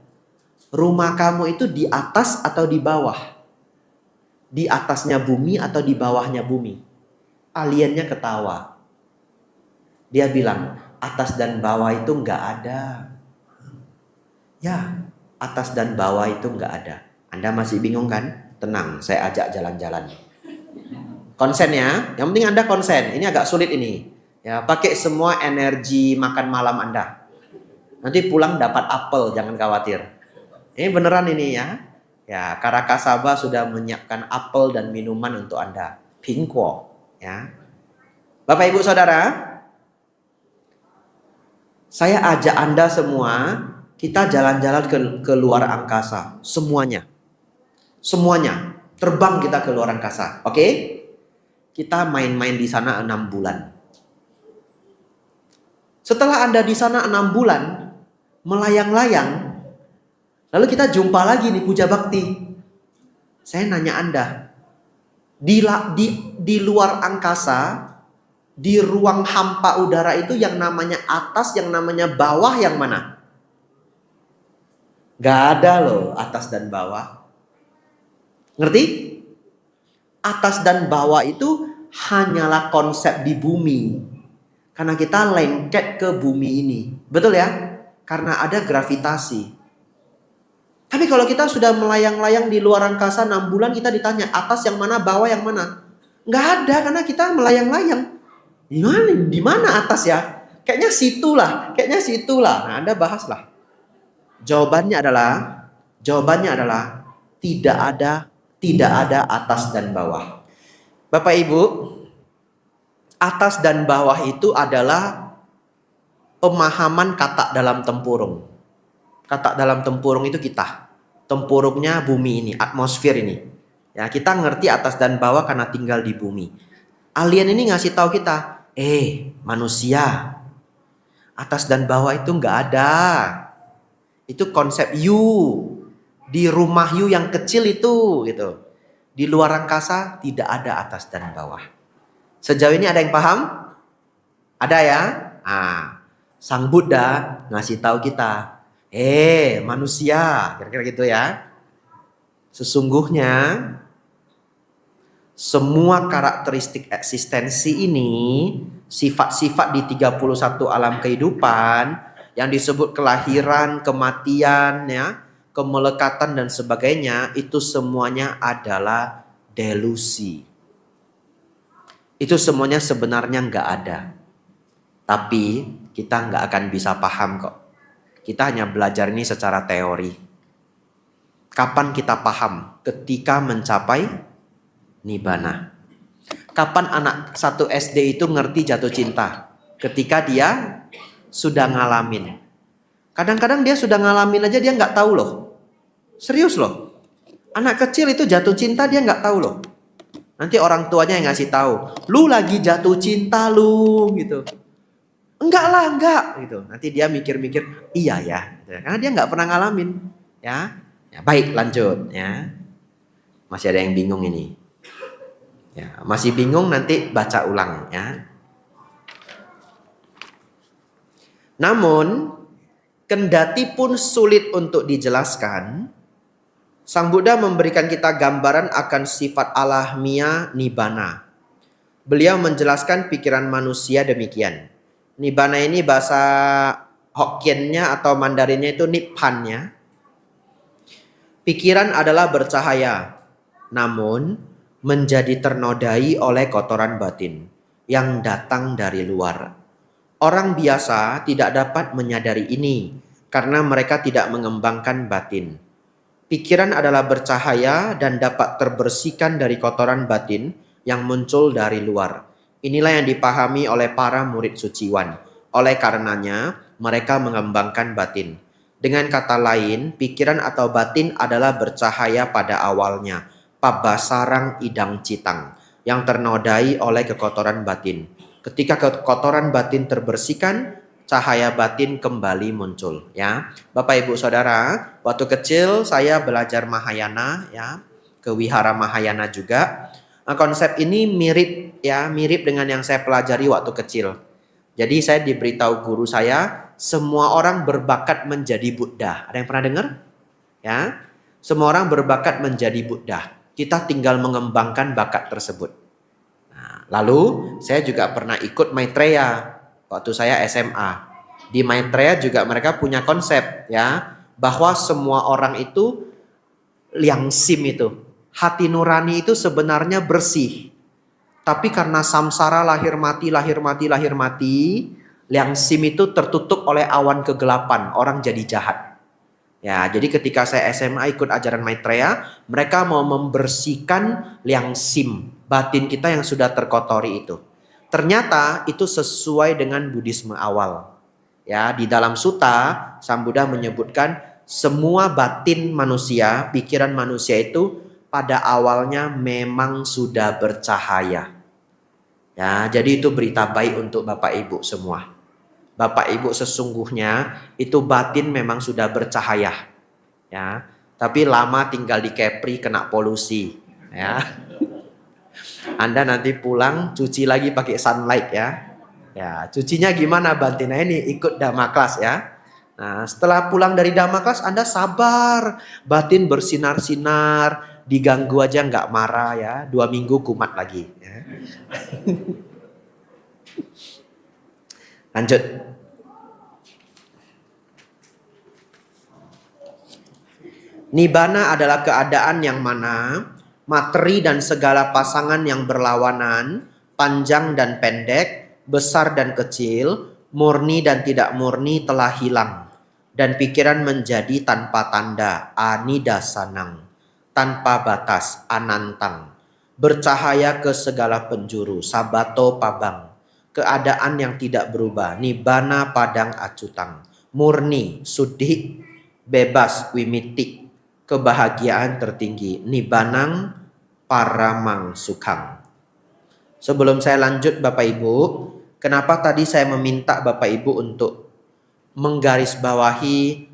"Rumah kamu itu di atas atau di bawah? Di atasnya bumi atau di bawahnya bumi?" Aliennya ketawa. Dia bilang, "Atas dan bawah itu nggak ada." Ya, atas dan bawah itu nggak ada. Anda masih bingung kan? Tenang, saya ajak jalan-jalan. Konsen ya, yang penting Anda konsen. Ini agak sulit ini. Ya, pakai semua energi makan malam Anda. Nanti pulang dapat apel, jangan khawatir. Ini beneran ini ya. Ya, Karakasaba sudah menyiapkan apel dan minuman untuk Anda. Pingko, ya. Bapak Ibu Saudara, saya ajak Anda semua, kita jalan-jalan ke luar angkasa, semuanya. Semuanya, terbang kita ke luar angkasa, oke? Kita main-main di sana 6 bulan. Setelah Anda di sana 6 bulan, melayang-layang, lalu kita jumpa lagi nih puja bakti. Saya nanya Anda, di luar angkasa, di ruang hampa udara itu yang namanya atas, yang namanya bawah, yang mana? Gak ada loh atas dan bawah. Ngerti? Atas dan bawah itu hanyalah konsep di bumi. Karena kita lengket ke bumi ini. Betul ya? Karena ada gravitasi. Tapi kalau kita sudah melayang-layang di luar angkasa 6 bulan, kita ditanya atas yang mana, bawah yang mana? Nggak ada, karena kita melayang-layang. Di mana atas ya? Kayaknya situlah. Nah, Anda bahaslah. Jawabannya adalah tidak ada atas dan bawah. Bapak Ibu, atas dan bawah itu adalah pemahaman kata dalam tempurung. Kata dalam tempurung itu kita. Tempurungnya bumi ini, atmosfer ini. Ya, kita ngerti atas dan bawah karena tinggal di bumi. Alien ini ngasih tahu kita, manusia, atas dan bawah itu nggak ada. Itu konsep you. Di rumah you yang kecil itu, gitu. Di luar angkasa tidak ada atas dan bawah. Sejauh ini ada yang paham? Ada ya? Sang Buddha ngasih tahu kita, manusia, kira-kira gitu ya. Sesungguhnya semua karakteristik eksistensi ini, sifat-sifat di 31 alam kehidupan yang disebut kelahiran, kematian, ya, kemelekatan dan sebagainya, itu semuanya adalah delusi. Itu semuanya sebenarnya nggak ada. Tapi kita nggak akan bisa paham kok. Kita hanya belajar ini secara teori. Kapan kita paham? Ketika mencapai nibbana. Kapan anak 1 SD itu ngerti jatuh cinta? Ketika dia sudah ngalamin. Kadang-kadang dia sudah ngalamin aja dia nggak tahu loh. Serius loh. Anak kecil itu jatuh cinta dia nggak tahu loh. Nanti orang tuanya yang ngasih tahu. Lu lagi jatuh cinta lu gitu. Enggak gitu. Nanti dia mikir-mikir, iya ya, karena dia nggak pernah ngalamin, ya. Baik, lanjut, ya. Masih ada yang bingung ini, ya. Masih bingung nanti baca ulang, ya. Namun, kendati pun sulit untuk dijelaskan, Sang Buddha memberikan kita gambaran akan sifat alamiah nibbana. Beliau menjelaskan pikiran manusia demikian. Nibbana ini bahasa Hokkiennya atau Mandarinnya itu nippannya. Pikiran adalah bercahaya, namun menjadi ternodai oleh kotoran batin yang datang dari luar. Orang biasa tidak dapat menyadari ini karena mereka tidak mengembangkan batin. Pikiran adalah bercahaya dan dapat terbersihkan dari kotoran batin yang muncul dari luar. Inilah yang dipahami oleh para murid suciwan. Oleh karenanya, mereka mengembangkan batin. Dengan kata lain, pikiran atau batin adalah bercahaya pada awalnya, pabasarang idang citang, yang ternodai oleh kekotoran batin. Ketika kekotoran batin terbersihkan, cahaya batin kembali muncul. Ya, Bapak Ibu Saudara, waktu kecil saya belajar Mahayana, ya, ke Wihara Mahayana juga. Nah, konsep ini mirip dengan yang saya pelajari waktu kecil. Jadi saya diberitahu guru saya, semua orang berbakat menjadi Buddha. Ada yang pernah dengar? Ya, semua orang berbakat menjadi Buddha. Kita tinggal mengembangkan bakat tersebut. Nah, lalu saya juga pernah ikut Maitreya waktu saya SMA. Di Maitreya juga mereka punya konsep, ya, bahwa semua orang itu liangsim itu. Hati nurani itu sebenarnya bersih. Tapi karena samsara lahir mati, liangsim itu tertutup oleh awan kegelapan. Orang jadi jahat. Ya, jadi ketika saya SMA ikut ajaran Maitreya, mereka mau membersihkan liangsim, batin kita yang sudah terkotori itu. Ternyata itu sesuai dengan Buddhisme awal. Ya, di dalam sutta, Sang Buddha menyebutkan semua batin manusia, pikiran manusia itu pada awalnya memang sudah bercahaya. Ya, jadi itu berita baik untuk Bapak Ibu semua. Bapak Ibu sesungguhnya itu batin memang sudah bercahaya, ya. Tapi lama tinggal di Kepri kena polusi, ya. Anda nanti pulang cuci lagi pakai sunlight ya. Ya, cucinya gimana Bantina ini ikut Dhamma kelas ya. Nah, setelah pulang dari Dhamma kelas Anda sabar, batin bersinar-sinar, diganggu aja nggak marah ya. 2 minggu kumat lagi. Ya. Lanjut. Nibbana adalah keadaan yang mana materi dan segala pasangan yang berlawanan, panjang dan pendek, besar dan kecil, murni dan tidak murni telah hilang. Dan pikiran menjadi tanpa tanda, anidasanang, tanpa batas, anantang. Bercahaya ke segala penjuru, sabato pabang. Keadaan yang tidak berubah, nibbana padang acutang. Murni, sudhi, bebas, wimitik. Kebahagiaan tertinggi, nibbanang paramang sukhang. Sebelum saya lanjut Bapak Ibu, kenapa tadi saya meminta Bapak Ibu untuk menggarisbawahi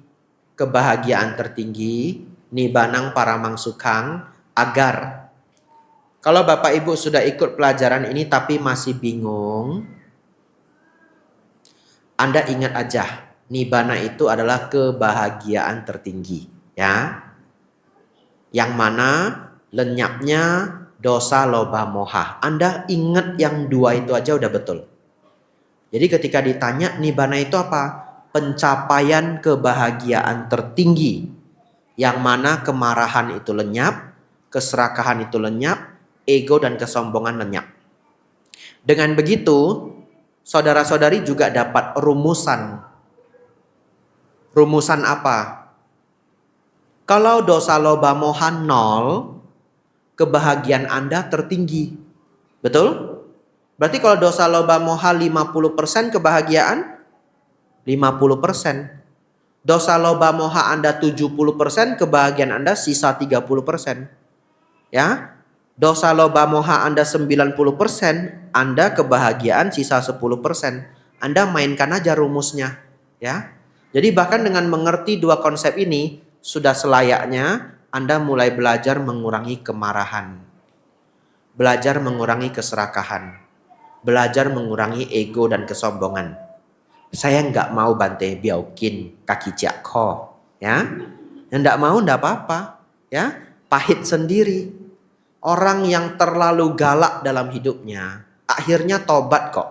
kebahagiaan tertinggi, nibbanang paramang sukhang, agar kalau Bapak Ibu sudah ikut pelajaran ini tapi masih bingung, Anda ingat aja, nibbana itu adalah kebahagiaan tertinggi, ya. Yang mana lenyapnya dosa, loba, moha. Anda ingat yang 2 itu aja udah betul. Jadi ketika ditanya nibbana itu apa? Pencapaian kebahagiaan tertinggi. Yang mana kemarahan itu lenyap, keserakahan itu lenyap, ego dan kesombongan lenyap. Dengan begitu, saudara-saudari juga dapat rumusan. Rumusan apa? Kalau dosa loba moha 0, kebahagiaan Anda tertinggi. Betul? Berarti kalau dosa loba moha 50% kebahagiaan 50%. Dosa loba moha Anda 70%, kebahagiaan Anda sisa 30%. Ya. Dosa loba moha Anda 90%, Anda kebahagiaan sisa 10%. Anda mainkan aja rumusnya, ya. Jadi bahkan dengan mengerti 2 konsep ini, sudah selayaknya Anda mulai belajar mengurangi kemarahan. Belajar mengurangi keserakahan. Belajar mengurangi ego dan kesombongan. Saya nggak mau Bante biaukin kaki jakho. Ya. Yang nggak mau nggak apa-apa. Ya. Pahit sendiri. Orang yang terlalu galak dalam hidupnya, akhirnya tobat kok.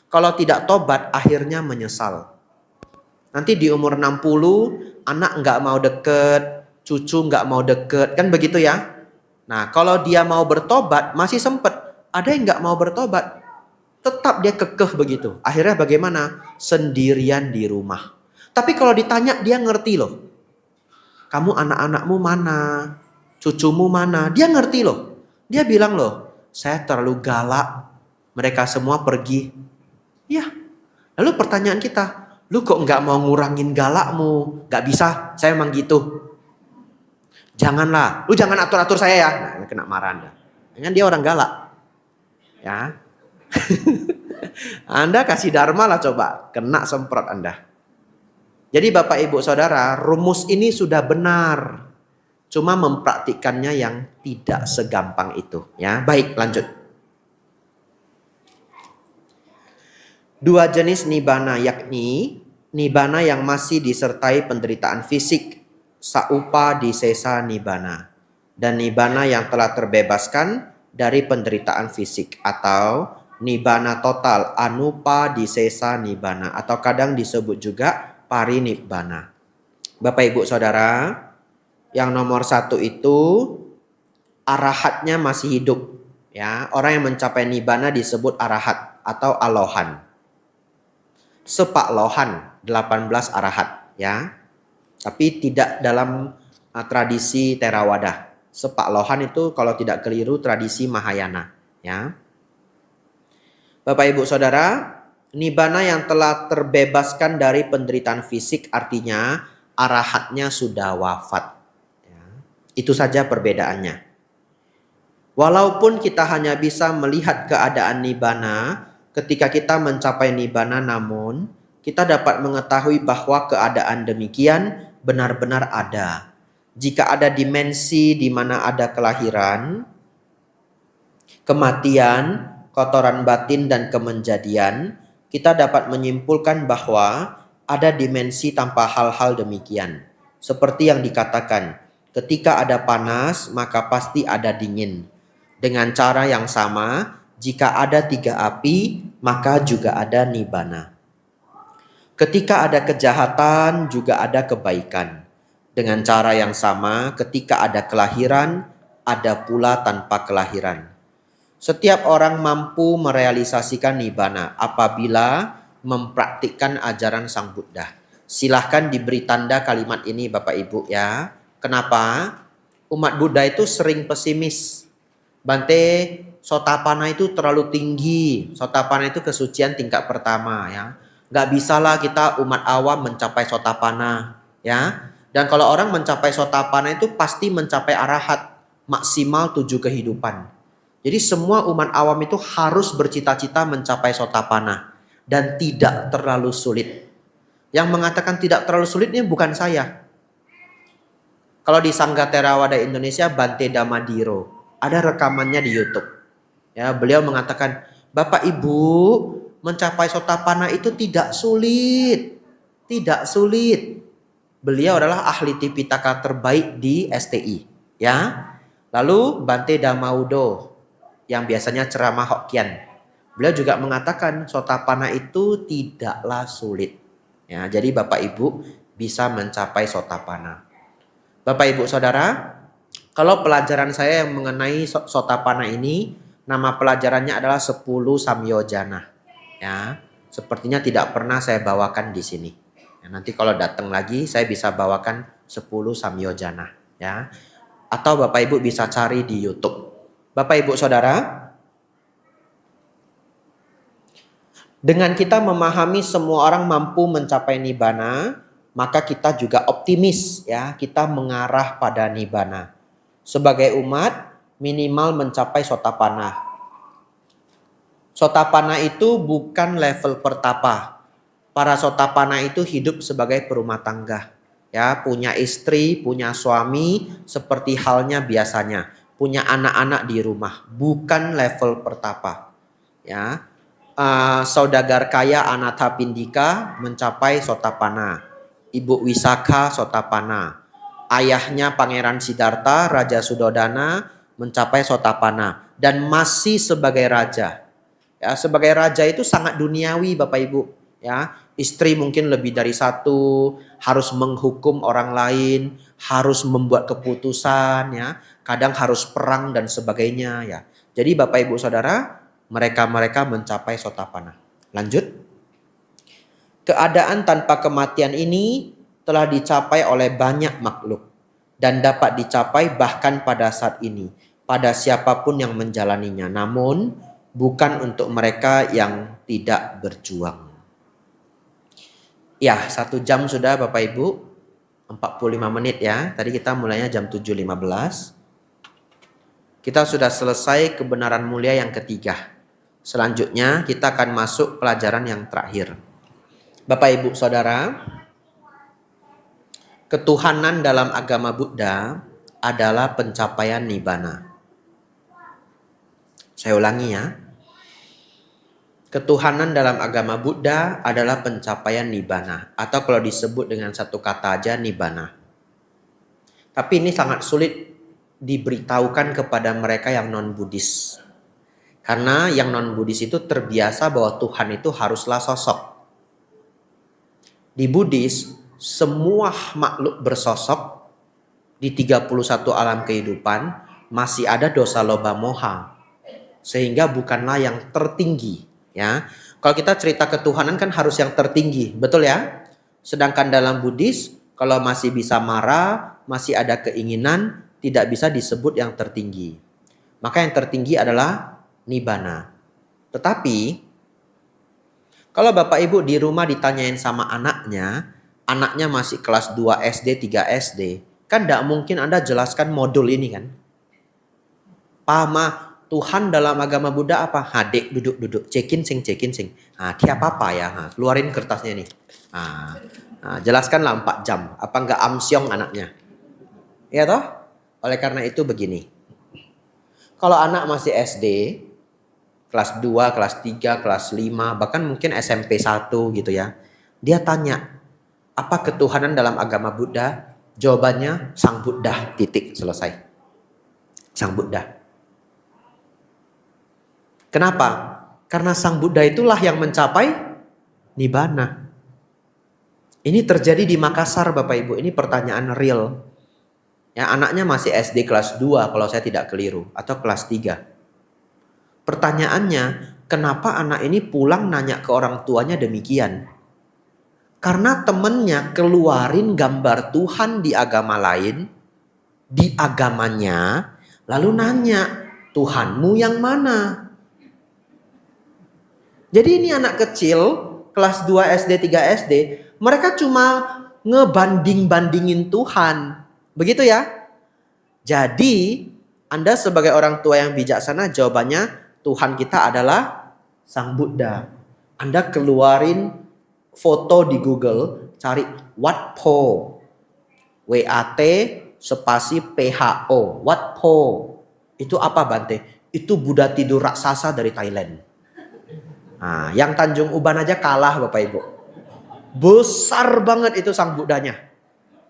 Kalau tidak tobat, akhirnya menyesal. Nanti di umur 60, anak nggak mau deket, cucu nggak mau deket, kan begitu ya? Nah, kalau dia mau bertobat, masih sempet. Ada yang nggak mau bertobat, tetap dia kekeh begitu. Akhirnya bagaimana? Sendirian di rumah. Tapi kalau ditanya, dia ngerti loh. Kamu anak-anakmu mana? Cucumu mana? Dia ngerti loh. Dia bilang loh, saya terlalu galak. Mereka semua pergi. Ya. Lalu pertanyaan kita, lu kok nggak mau ngurangin galakmu? Nggak bisa, saya emang gitu. Janganlah, lu jangan atur-atur saya ya. Nah, kena marah Anda. Kan dia orang galak. Ya. Anda kasih dharma lah coba, kena semprot Anda. Jadi Bapak Ibu Saudara, rumus ini sudah benar. Cuma mempraktikkannya yang tidak segampang itu. Ya, baik lanjut. 2 jenis nibbana, yakni nibbana yang masih disertai penderitaan fisik, saupa disesa nibbana, dan nibbana yang telah terbebaskan dari penderitaan fisik, atau nibbana total, anupa disesa nibbana, atau kadang disebut juga parinibbana. Bapak Ibu Saudara, yang nomor 1 itu arahatnya masih hidup. Ya, orang yang mencapai nibbana disebut arahat atau alohan. Sepak lohan 18 arahat, ya. Tapi tidak dalam tradisi Theravada. Sepak lohan itu kalau tidak keliru tradisi Mahayana, ya. Bapak Ibu Saudara, nibbana yang telah terbebaskan dari penderitaan fisik artinya arahatnya sudah wafat. Ya. Itu saja perbedaannya. Walaupun kita hanya bisa melihat keadaan nibbana ketika kita mencapai nibbana, namun kita dapat mengetahui bahwa keadaan demikian benar-benar ada. Jika ada dimensi di mana ada kelahiran, kematian, kotoran batin, dan kemenjadian, kita dapat menyimpulkan bahwa ada dimensi tanpa hal-hal demikian. Seperti yang dikatakan, ketika ada panas, maka pasti ada dingin. Dengan cara yang sama, jika ada 3 api, maka juga ada nibbana. Ketika ada kejahatan, juga ada kebaikan. Dengan cara yang sama, ketika ada kelahiran, ada pula tanpa kelahiran. Setiap orang mampu merealisasikan nibbana apabila mempraktikkan ajaran Sang Buddha. Silahkan diberi tanda kalimat ini Bapak Ibu ya. Kenapa? Umat Buddha itu sering pesimis. Bante, Sotapanna itu terlalu tinggi. Sotapanna itu kesucian tingkat pertama ya. Gak bisalah kita umat awam mencapai Sotapanna ya. Dan kalau orang mencapai Sotapanna itu pasti mencapai arahat maksimal 7 kehidupan. Jadi semua umat awam itu harus bercita-cita mencapai Sotapanna dan tidak terlalu sulit. Yang mengatakan tidak terlalu sulit ini bukan saya. Kalau di Sangga Theravada Indonesia, Bante Damadiro, ada rekamannya di YouTube. Ya, beliau mengatakan, Bapak Ibu, mencapai Sotapanna itu tidak sulit. Tidak sulit. Beliau adalah ahli Tipitaka terbaik di STI, ya. Lalu Bante Damaudo yang biasanya ceramah Hokkien, beliau juga mengatakan Sotapanna itu tidaklah sulit. Ya, jadi Bapak Ibu bisa mencapai Sotapanna. Bapak Ibu Saudara, kalau pelajaran saya yang mengenai Sotapanna ini, nama pelajarannya adalah 10 Samyojana. Ya, sepertinya tidak pernah saya bawakan di sini. Ya, nanti kalau datang lagi saya bisa bawakan 10 Samyojana. Ya, atau Bapak Ibu bisa cari di YouTube. Bapak Ibu Saudara, dengan kita memahami semua orang mampu mencapai nibbana, maka kita juga optimis ya, kita mengarah pada nibbana. Sebagai umat minimal mencapai Sotapanna. Sotapanna itu bukan level pertapa. Para Sotapanna itu hidup sebagai perumah tangga. Ya, punya istri, punya suami seperti halnya biasanya. Punya anak-anak di rumah, bukan level pertapa. Ya. Saudagar kaya Anatha Pindika mencapai Sotapanna. Ibu Wisakha Sotapanna. Ayahnya Pangeran Siddhartha, Raja Sudodana mencapai Sotapanna dan masih sebagai raja. Ya, sebagai raja itu sangat duniawi Bapak Ibu. Ya, istri mungkin lebih dari satu, harus menghukum orang lain, harus membuat keputusan, ya, kadang harus perang dan sebagainya. Ya, jadi Bapak Ibu Saudara, mereka mencapai Sotapanna. Lanjut. Keadaan tanpa kematian ini telah dicapai oleh banyak makhluk dan dapat dicapai bahkan pada saat ini pada siapapun yang menjalaninya, namun bukan untuk mereka yang tidak berjuang. Ya, 1 jam sudah Bapak Ibu, 45 menit ya. Tadi kita mulainya jam 7.15. Kita sudah selesai kebenaran mulia yang ketiga. Selanjutnya kita akan masuk pelajaran yang terakhir. Bapak Ibu Saudara, ketuhanan dalam agama Buddha adalah pencapaian nibbana. Saya ulangi ya. Ketuhanan dalam agama Buddha adalah pencapaian nibbana, atau kalau disebut dengan satu kata aja nibbana. Tapi ini sangat sulit diberitahukan kepada mereka yang non-Buddhis. Karena yang non-Buddhis itu terbiasa bahwa Tuhan itu haruslah sosok. Di Buddhis, semua makhluk bersosok di 31 alam kehidupan masih ada dosa loba moha. Sehingga bukanlah yang tertinggi. Ya, kalau kita cerita ketuhanan kan harus yang tertinggi, betul ya? Sedangkan dalam Buddhis, kalau masih bisa marah, masih ada keinginan, tidak bisa disebut yang tertinggi. Maka yang tertinggi adalah nibbana. Tetapi kalau Bapak Ibu di rumah ditanyain sama anaknya masih kelas 2 SD, 3 SD, kan tidak mungkin Anda jelaskan modul ini kan? Pama Tuhan dalam agama Buddha apa? Dek duduk, cekin sing. Dia apa ya? Keluarin kertasnya nih. Jelaskanlah 4 jam. Apa enggak amsyong anaknya? Ya toh? Oleh karena itu begini. Kalau anak masih SD, kelas 2, kelas 3, kelas 5, bahkan mungkin SMP 1 gitu ya. Dia tanya, apa ketuhanan dalam agama Buddha? Jawabannya Sang Buddha, titik, selesai. Sang Buddha. Kenapa? Karena Sang Buddha itulah yang mencapai Nibbana. Ini terjadi di Makassar Bapak Ibu. Ini pertanyaan real. Ya, anaknya masih SD kelas 2 kalau saya tidak keliru. Atau kelas 3. Pertanyaannya, kenapa anak ini pulang nanya ke orang tuanya demikian? Karena temennya keluarin gambar Tuhan di agama lain. Di agamanya. Lalu nanya, Tuhanmu yang mana? Jadi ini anak kecil, kelas 2 SD, 3 SD, mereka cuma ngebanding-bandingin Tuhan. Begitu ya? Jadi, Anda sebagai orang tua yang bijaksana, jawabannya Tuhan kita adalah Sang Buddha. Anda keluarin foto di Google, cari Wat Po. W-A-T spasi P-H-O. Wat Po. Itu apa Bante? Itu Buddha tidur raksasa dari Thailand. Yang Tanjung Uban aja kalah Bapak Ibu. Besar banget itu Sang Buddhanya.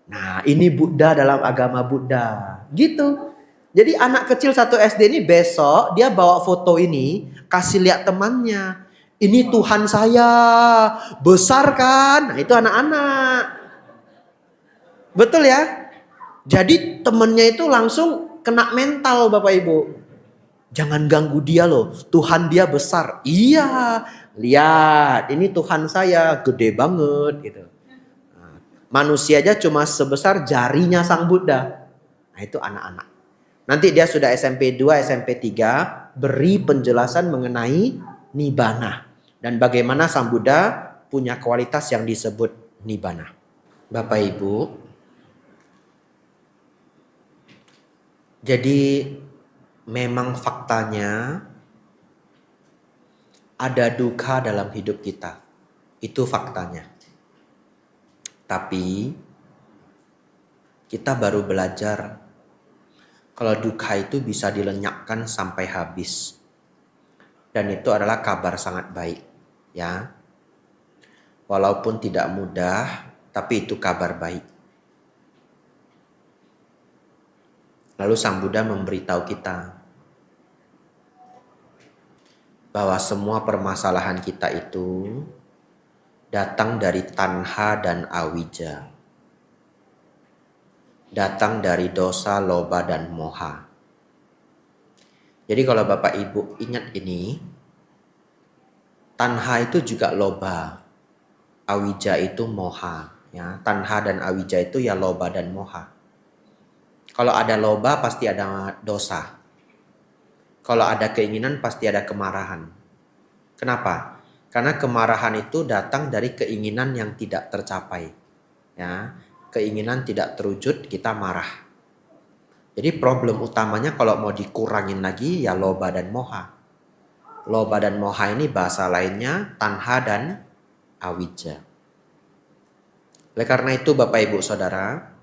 Nah, ini Buddha dalam agama Buddha. Gitu. Jadi anak kecil 1 SD ini besok dia bawa foto ini, kasih lihat temannya. Ini Tuhan saya. Besar kan? Nah, itu anak-anak. Betul ya? Jadi temannya itu langsung kena mental Bapak Ibu. Jangan ganggu dia loh. Tuhan dia besar. Iya. Lihat. Ini Tuhan saya. Gede banget. Gitu. Manusia aja cuma sebesar jarinya Sang Buddha. Nah itu anak-anak. Nanti dia sudah SMP 2, SMP 3. Beri penjelasan mengenai Nibbana. Dan bagaimana Sang Buddha punya kualitas yang disebut Nibbana. Bapak Ibu. Jadi memang faktanya ada duka dalam hidup kita. Itu faktanya. Tapi kita baru belajar kalau duka itu bisa dilenyapkan sampai habis. Dan itu adalah kabar sangat baik, ya. Walaupun tidak mudah, tapi itu kabar baik. Lalu Sang Buddha memberitahu kita bahwa semua permasalahan kita itu datang dari tanha dan awija. Datang dari dosa, loba, dan moha. Jadi kalau Bapak Ibu ingat ini, tanha itu juga loba, awija itu moha. Ya, tanha dan awija itu ya loba dan moha. Kalau ada loba pasti ada dosa. Kalau ada keinginan pasti ada kemarahan. Kenapa? Karena kemarahan itu datang dari keinginan yang tidak tercapai. Ya, keinginan tidak terwujud, kita marah. Jadi problem utamanya kalau mau dikurangin lagi ya loba dan moha. Loba dan moha ini bahasa lainnya tanha dan awija. Oleh karena itu Bapak Ibu Saudara,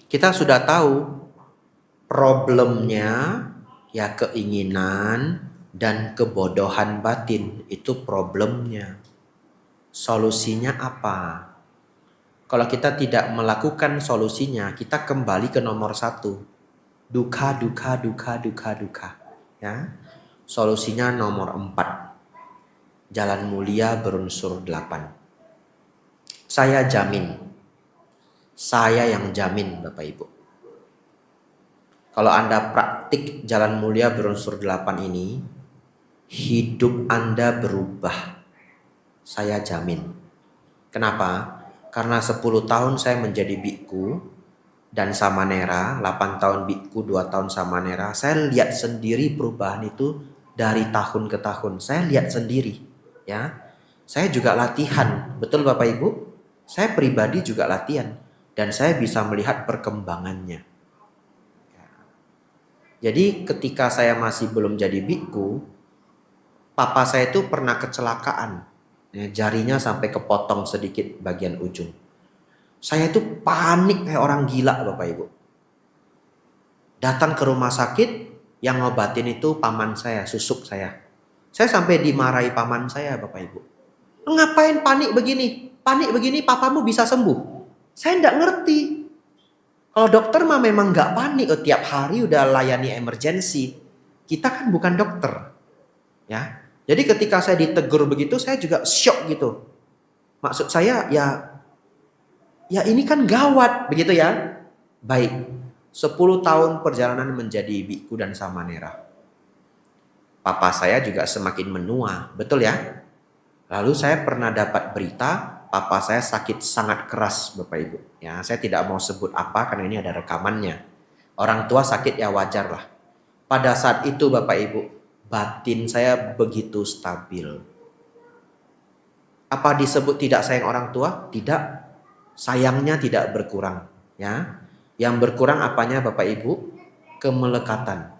kita sudah tahu problemnya ya keinginan dan kebodohan batin. Itu problemnya. Solusinya apa? Kalau kita tidak melakukan solusinya, kita kembali ke nomor 1. Duka, duka, duka, duka, duka. Ya. Solusinya nomor 4. Jalan mulia berunsur 8. Saya jamin. Saya yang jamin Bapak Ibu. Kalau Anda praktik jalan mulia berunsur 8 ini, hidup Anda berubah. Saya jamin. Kenapa? Karena 10 tahun saya menjadi biku dan samanera, 8 tahun biku, 2 tahun samanera. Saya lihat sendiri perubahan itu dari tahun ke tahun. Saya lihat sendiri, ya. Saya juga latihan, betul Bapak Ibu? Saya pribadi juga latihan. dan saya bisa melihat perkembangannya. Jadi ketika saya masih belum jadi biku, papa saya itu pernah kecelakaan. Jarinya sampai kepotong sedikit bagian ujung. Saya itu panik kayak orang gila Bapak Ibu. Datang ke rumah sakit, yang ngobatin itu paman saya, susuk saya. Saya sampai dimarahi paman saya Bapak Ibu. Ngapain panik begini? Panik begini papamu bisa sembuh. Saya enggak ngerti. Kalau dokter mah memang nggak panik, tiap hari udah layani emergensi. Kita kan bukan dokter, ya. Jadi ketika saya ditegur begitu, saya juga shock gitu. Maksud saya ya ini kan gawat, begitu ya. Baik, 10 tahun perjalanan menjadi biku dan samanera. Papa saya juga semakin menua, betul ya. Lalu saya pernah dapat berita papa saya sakit sangat keras Bapak Ibu. Ya, saya tidak mau sebut apa karena ini ada rekamannya. Orang tua sakit ya wajar lah. Pada saat itu Bapak Ibu, batin saya begitu stabil. Apa disebut tidak sayang orang tua? Tidak. Sayangnya tidak berkurang. Ya, yang berkurang apanya Bapak Ibu? Kemelekatan.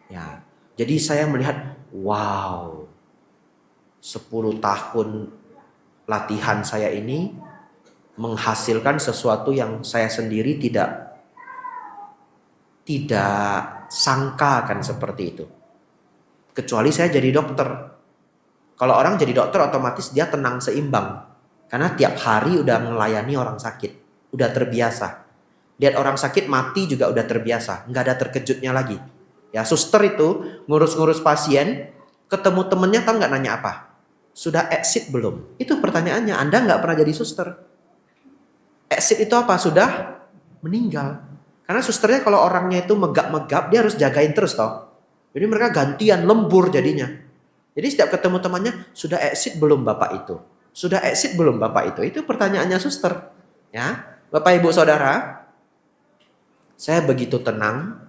Ya, jadi saya melihat, wow, 10 tahun latihan saya ini menghasilkan sesuatu yang saya sendiri tidak sangka akan seperti itu. Kecuali saya jadi dokter. Kalau orang jadi dokter otomatis dia tenang seimbang. Karena tiap hari udah melayani orang sakit. Udah terbiasa. Lihat orang sakit mati juga udah terbiasa. Nggak ada terkejutnya lagi. Ya, suster itu ngurus-ngurus pasien, ketemu temennya tahu nggak nanya apa? Sudah exit belum? Itu pertanyaannya. Anda nggak pernah jadi suster. Exit itu apa? Sudah meninggal. Karena susternya kalau orangnya itu megap-megap, dia harus jagain terus toh. Jadi mereka gantian, lembur jadinya. Jadi setiap ketemu temannya, sudah exit belum Bapak itu? Sudah exit belum Bapak itu? Itu pertanyaannya suster. Ya, Bapak Ibu Saudara, saya begitu tenang.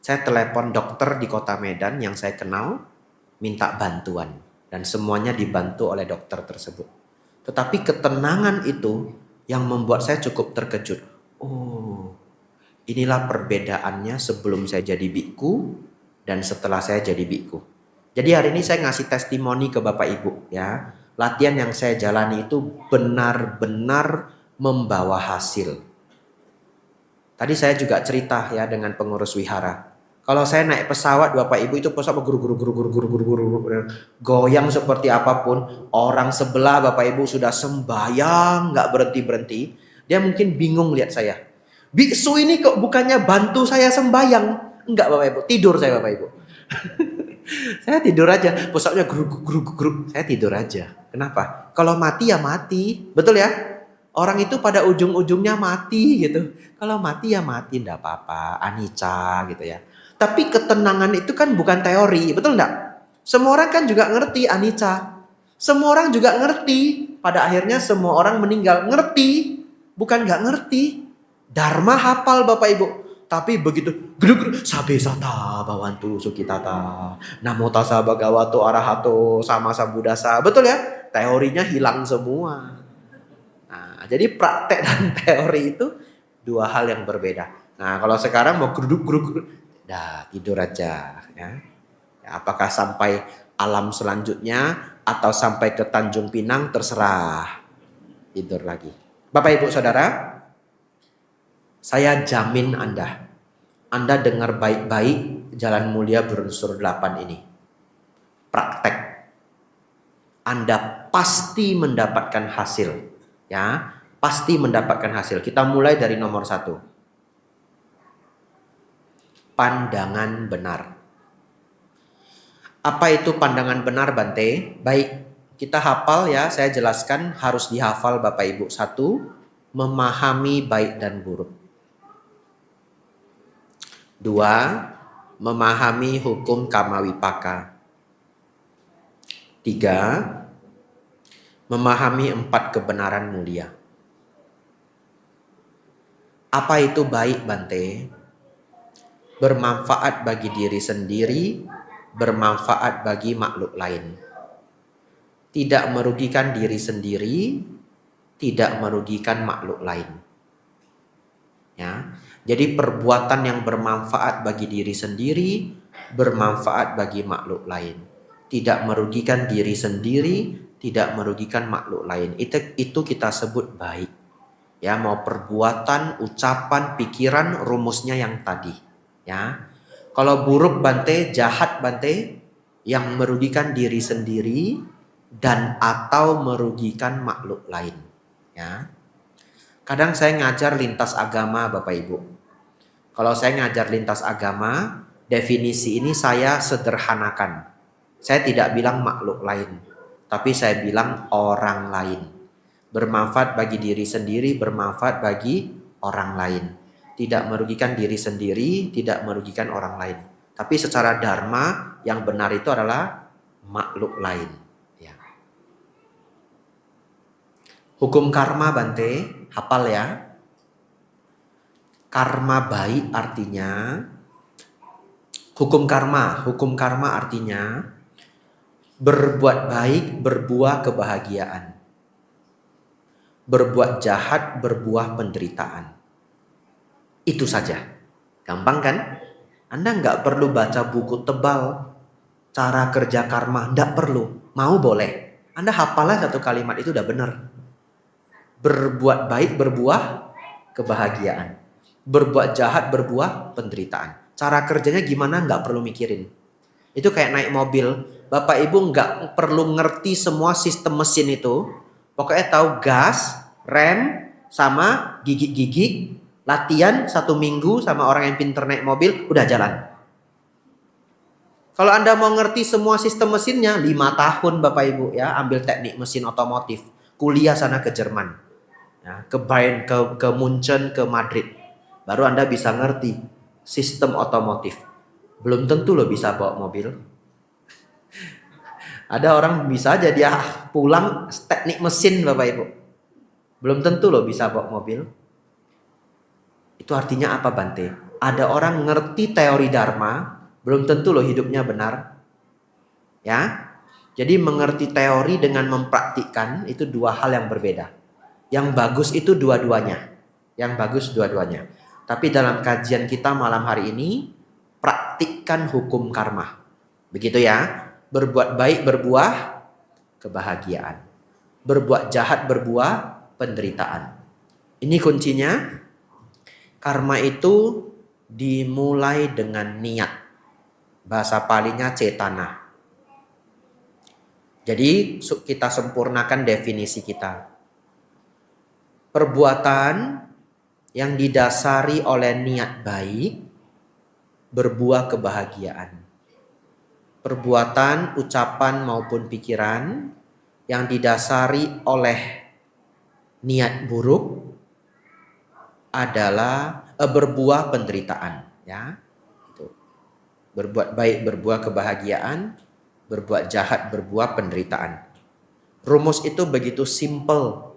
Saya telepon dokter di kota Medan yang saya kenal, minta bantuan. Dan semuanya dibantu oleh dokter tersebut. Tetapi ketenangan itu yang membuat saya cukup terkejut. Oh, inilah perbedaannya sebelum saya jadi biku dan setelah saya jadi biku. Jadi hari ini saya ngasih testimoni ke Bapak Ibu ya. Latihan yang saya jalani itu benar-benar membawa hasil. Tadi saya juga cerita ya dengan pengurus wihara. Kalau saya naik pesawat Bapak Ibu itu pesawat guru goyang seperti apapun, orang sebelah Bapak Ibu sudah sembayang nggak berhenti-berhenti, dia mungkin bingung lihat saya. Biksu ini kok bukannya bantu saya sembayang? Enggak Bapak Ibu, tidur saya Bapak Ibu. Saya tidur aja, pesawatnya guru, saya tidur aja. Kenapa? Kalau mati ya mati, betul ya? Orang itu pada ujung-ujungnya mati gitu. Kalau mati ya mati, enggak apa-apa, anicca gitu ya. Tapi ketenangan itu kan bukan teori, betul enggak? Semua orang kan juga ngerti anicca. Semua orang juga ngerti. Pada akhirnya semua orang meninggal. Ngerti, bukan enggak ngerti. Dharma hafal Bapak Ibu. Tapi begitu sabe sata bawantu sukitata namo tassa bhagavato arahato sama sambuddhassa. Betul ya? Teorinya hilang semua. Nah, jadi praktek dan teori itu dua hal yang berbeda. Nah, kalau sekarang mau geruduk, dah tidur aja ya. Apakah sampai alam selanjutnya atau sampai ke Tanjung Pinang terserah. Tidur lagi. Bapak Ibu Saudara, saya jamin Anda dengar baik-baik Jalan Mulia berunsur 8 ini. Praktek. Anda pasti mendapatkan hasil. Ya, pasti mendapatkan hasil. Kita mulai dari nomor 1. Pandangan benar. Apa itu pandangan benar Bante? Baik, kita hafal ya, saya jelaskan harus dihafal Bapak Ibu. 1, memahami baik dan buruk. 2, memahami hukum kamawipaka. 3, memahami 4 kebenaran mulia. Apa itu baik Bante? Bermanfaat bagi diri sendiri, bermanfaat bagi makhluk lain. Tidak merugikan diri sendiri, tidak merugikan makhluk lain. Ya. Jadi perbuatan yang bermanfaat bagi diri sendiri, bermanfaat bagi makhluk lain. Tidak merugikan diri sendiri, tidak merugikan makhluk lain. Itu kita sebut baik. Ya, mau perbuatan, ucapan, pikiran, rumusnya yang tadi. Ya. Kalau buruk Bante, jahat Bante, yang merugikan diri sendiri dan atau merugikan makhluk lain. Ya. Kadang saya ngajar lintas agama Bapak Ibu. Kalau saya ngajar lintas agama, definisi ini saya sederhanakan. Saya tidak bilang makhluk lain, tapi saya bilang orang lain. Bermanfaat bagi diri sendiri, bermanfaat bagi orang lain. Tidak merugikan diri sendiri, tidak merugikan orang lain. Tapi secara dharma yang benar itu adalah makhluk lain. Ya. Hukum karma Bante, hafal ya. Karma baik artinya, hukum karma artinya berbuat baik berbuah kebahagiaan. Berbuat jahat berbuah penderitaan. Itu saja. Gampang kan? Anda nggak perlu baca buku tebal cara kerja karma, nggak perlu. Mau boleh. Anda hafalah satu kalimat itu udah benar. Berbuat baik berbuah kebahagiaan. Berbuat jahat berbuah penderitaan. Cara kerjanya gimana nggak perlu mikirin. Itu kayak naik mobil. Bapak Ibu nggak perlu ngerti semua sistem mesin itu. Pokoknya tahu gas, rem, sama gigi-gigi. Latihan 1 minggu sama orang yang pinter naik mobil, udah jalan. Kalau Anda mau ngerti semua sistem mesinnya, 5 tahun Bapak Ibu ya, ambil teknik mesin otomotif. Kuliah sana ke Jerman. Ya, ke Bayern, ke Munchen, ke Madrid. Baru Anda bisa ngerti sistem otomotif. Belum tentu lo bisa bawa mobil. Ada orang bisa aja dia pulang teknik mesin Bapak Ibu. Belum tentu lo bisa bawa mobil. Itu artinya apa Bante? Ada orang ngerti teori dharma, belum tentu lo hidupnya benar. Ya. Jadi mengerti teori dengan mempraktikkan itu 2 hal yang berbeda. Yang bagus itu dua-duanya. Yang bagus dua-duanya. Tapi dalam kajian kita malam hari ini, praktikkan hukum karma. Begitu ya. Berbuat baik berbuah kebahagiaan. Berbuat jahat berbuah penderitaan. Ini kuncinya. Karma itu dimulai dengan niat. Bahasa Palinya cetana. Jadi kita sempurnakan definisi kita. Perbuatan yang didasari oleh niat baik berbuah kebahagiaan. Perbuatan, ucapan maupun pikiran yang didasari oleh niat buruk adalah berbuah penderitaan, ya. Itu. Berbuat baik berbuah kebahagiaan, berbuat jahat berbuah penderitaan. Rumus itu begitu simple.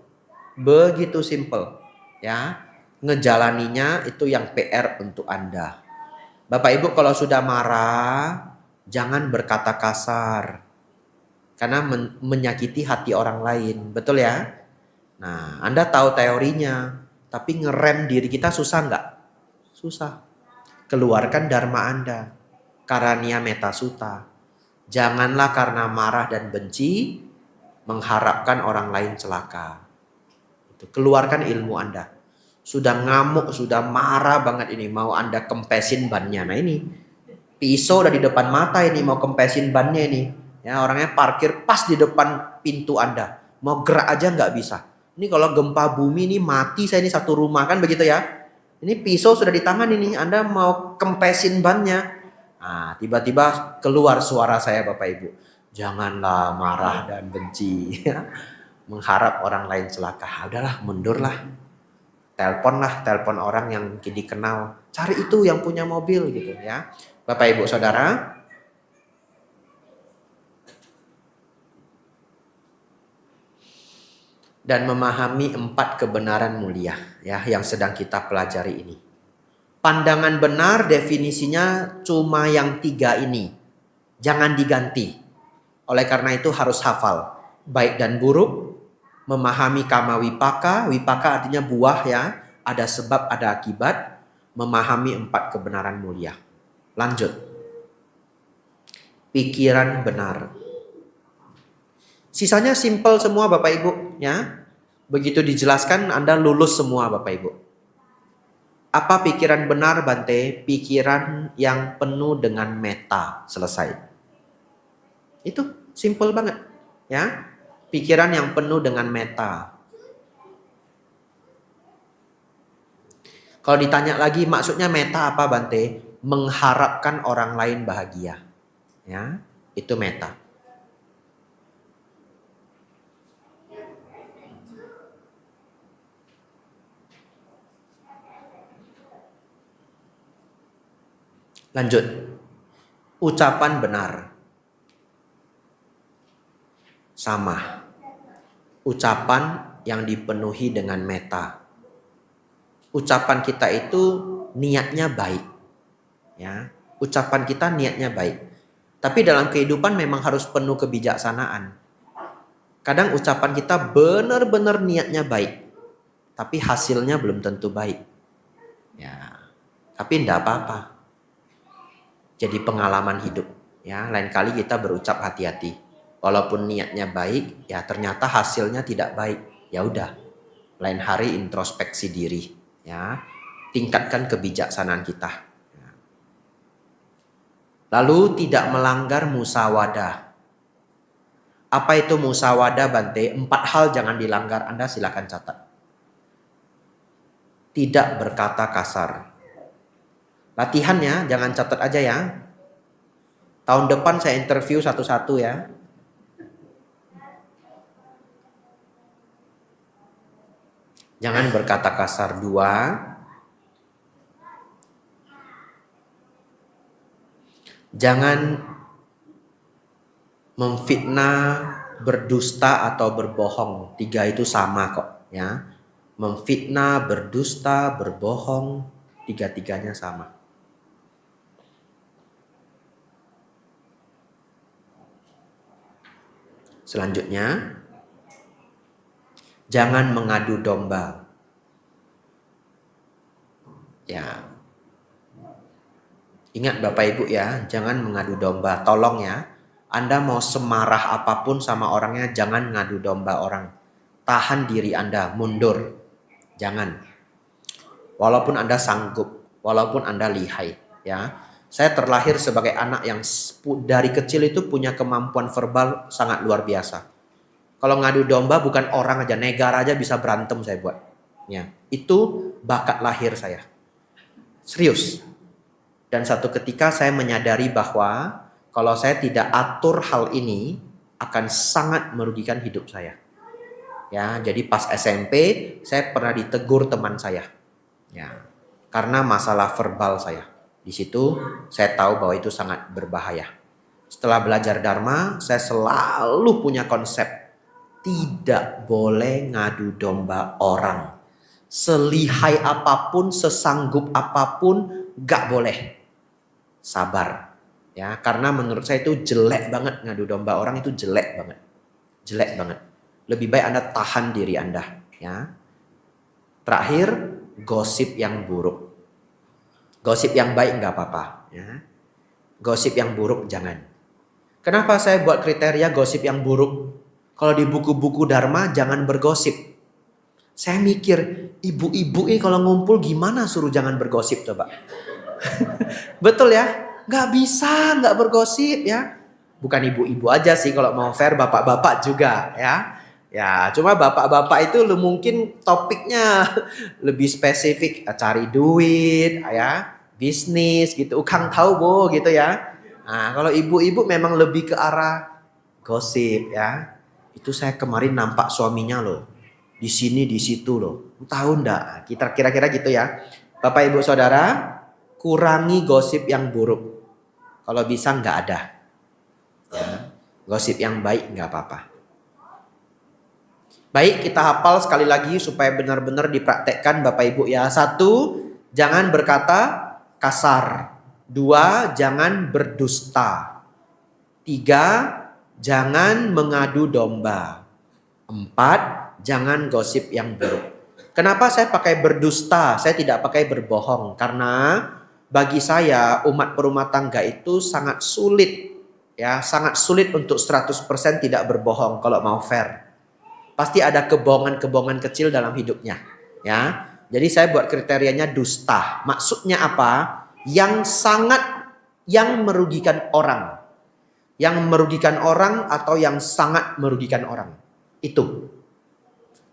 Begitu simple, ya. Ngejalaninya itu yang PR untuk Anda. Bapak Ibu kalau sudah marah, jangan berkata kasar. Karena menyakiti hati orang lain, betul ya? Nah, Anda tahu teorinya. Tapi ngerem diri kita susah nggak? Susah. Keluarkan dharma Anda. Karania meta suta. Janganlah karena marah dan benci mengharapkan orang lain celaka. Itu. Keluarkan ilmu Anda. Sudah ngamuk, sudah marah banget ini. Mau Anda kempesin bannya. Nah ini. Pisau udah di depan mata ini. Mau kempesin bannya ini. Ya, orangnya parkir pas di depan pintu Anda. Mau gerak aja nggak bisa. Ini kalau gempa bumi ini mati saya ini satu rumah kan begitu ya. Ini pisau sudah di tangan ini. Anda mau kempesin bannya. Nah, tiba-tiba keluar suara saya Bapak Ibu. Janganlah marah dan benci. Mengharap orang lain celaka. Udahlah mundurlah. Telepon orang yang dikenal. Cari itu yang punya mobil gitu ya. Bapak Ibu Saudara. Dan memahami 4 kebenaran mulia ya yang sedang kita pelajari ini. Pandangan benar definisinya cuma yang 3 ini. Jangan diganti. Oleh karena itu harus hafal. Baik dan buruk, memahami kama wipaka. Wipaka artinya buah ya. ada sebab, ada akibat, memahami 4 kebenaran mulia. Lanjut. Pikiran benar. Sisanya simple semua Bapak Ibu, ya. Begitu dijelaskan Anda lulus semua Bapak Ibu. Apa pikiran benar Bante? Pikiran yang penuh dengan meta. Selesai. Itu simple banget, ya. Pikiran yang penuh dengan meta. Kalau ditanya lagi maksudnya meta apa Bante? Mengharapkan orang lain bahagia. Ya, itu meta. Lanjut. Ucapan benar. Sama. Ucapan yang dipenuhi dengan meta. Ucapan kita itu niatnya baik. Ya, ucapan kita niatnya baik. Tapi dalam kehidupan memang harus penuh kebijaksanaan. Kadang ucapan kita benar-benar niatnya baik. Tapi hasilnya belum tentu baik. Ya, tapi enggak apa-apa. Jadi pengalaman hidup, ya. Lain kali kita berucap hati-hati. Walaupun niatnya baik, ya ternyata hasilnya tidak baik. Ya udah. Lain hari introspeksi diri, ya. Tingkatkan kebijaksanaan kita. Lalu tidak melanggar musawadah. Apa itu musawadah Bante? 4 hal jangan dilanggar. Anda silakan catat. Tidak berkata kasar. Latihannya jangan catat aja ya. Tahun depan saya interview satu-satu ya. Jangan berkata kasar. 2. Jangan memfitnah, berdusta atau berbohong. 3 itu sama kok ya. Memfitnah, berdusta, berbohong, 3-tiganya sama. Selanjutnya, jangan mengadu domba. Ya. Ingat Bapak Ibu ya, jangan mengadu domba. Tolong ya, Anda mau semarah apapun sama orangnya, jangan ngadu domba orang. Tahan diri Anda, mundur. Jangan. Walaupun Anda sanggup, walaupun Anda lihai, ya. Saya terlahir sebagai anak yang dari kecil itu punya kemampuan verbal sangat luar biasa. Kalau ngadu domba bukan orang aja, negara aja bisa berantem saya buat. Ya, itu bakat lahir saya. Serius. Dan satu ketika saya menyadari bahwa kalau saya tidak atur hal ini akan sangat merugikan hidup saya. Ya, jadi pas SMP saya pernah ditegur teman saya. Ya, karena masalah verbal saya. Di situ saya tahu bahwa itu sangat berbahaya. Setelah belajar Dharma, saya selalu punya konsep tidak boleh ngadu domba orang. Selihai apapun, sesanggup apapun, gak boleh. Sabar. Ya, karena menurut saya itu jelek banget ngadu domba orang, itu jelek banget. Jelek banget. Lebih baik Anda tahan diri Anda. Ya. Terakhir, gosip yang buruk. Gosip yang baik nggak apa-apa. Ya. Gosip yang buruk jangan. Kenapa saya buat kriteria gosip yang buruk? Kalau di buku-buku Dharma jangan bergosip. Saya mikir, ibu-ibu ini kalau ngumpul gimana suruh jangan bergosip coba. Betul ya? Nggak bisa nggak bergosip ya. Bukan ibu-ibu aja sih kalau mau fair, bapak-bapak juga ya. Ya, cuma bapak-bapak itu mungkin topiknya lebih spesifik, cari duit, ya, bisnis gitu. Ukang tahu bo gitu ya. Nah, kalau ibu-ibu memang lebih ke arah gosip ya. Itu saya kemarin nampak suaminya loh. Di sini di situ loh. Tahu ndak? Kita kira-kira gitu ya. Bapak Ibu Saudara, kurangi gosip yang buruk. Kalau bisa nggak ada. Ya. Gosip yang baik nggak apa-apa. Baik, kita hafal sekali lagi supaya benar-benar dipraktekkan Bapak Ibu ya. 1, jangan berkata kasar. 2, jangan berdusta. 3, jangan mengadu domba. 4, jangan gosip yang buruk. Kenapa saya pakai berdusta? Saya tidak pakai berbohong. Karena bagi saya umat berumah tangga itu sangat sulit. Ya, sangat sulit untuk 100% tidak berbohong kalau mau fair. Pasti ada kebohongan-kebohongan kecil dalam hidupnya. Ya, jadi saya buat kriterianya dusta. Maksudnya apa? Yang merugikan orang. Yang merugikan orang atau yang sangat merugikan orang. Itu.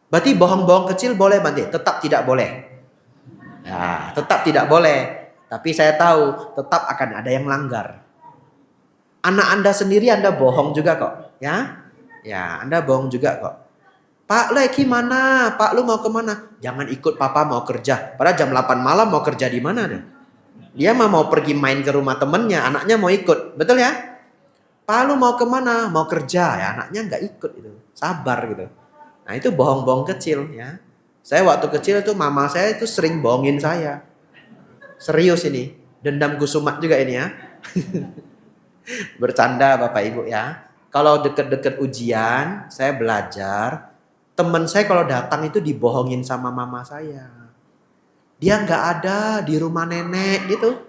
Berarti bohong-bohong kecil boleh Bante? Tetap tidak boleh. Ya, tetap tidak boleh. Tapi saya tahu tetap akan ada yang langgar. Anak Anda sendiri Anda bohong juga kok, ya? Ya, Anda bohong juga kok. Pak Leki mana? Pak lu mau kemana? Jangan ikut papa mau kerja. Padahal jam 8 malam mau kerja di mana deh? Dia mah mau pergi main ke rumah temennya, anaknya mau ikut. Betul ya? Pak lu mau kemana? Mau kerja. Ya, anaknya nggak ikut itu. Sabar gitu. Nah itu bohong-bohong kecil ya. Saya waktu kecil itu mama saya itu sering bohongin saya. Serius ini. Dendam kusumat juga ini ya. Bercanda Bapak Ibu ya. Kalau deket-deket ujian saya belajar. Teman saya kalau datang itu dibohongin sama mama saya. Dia nggak ada di rumah nenek gitu.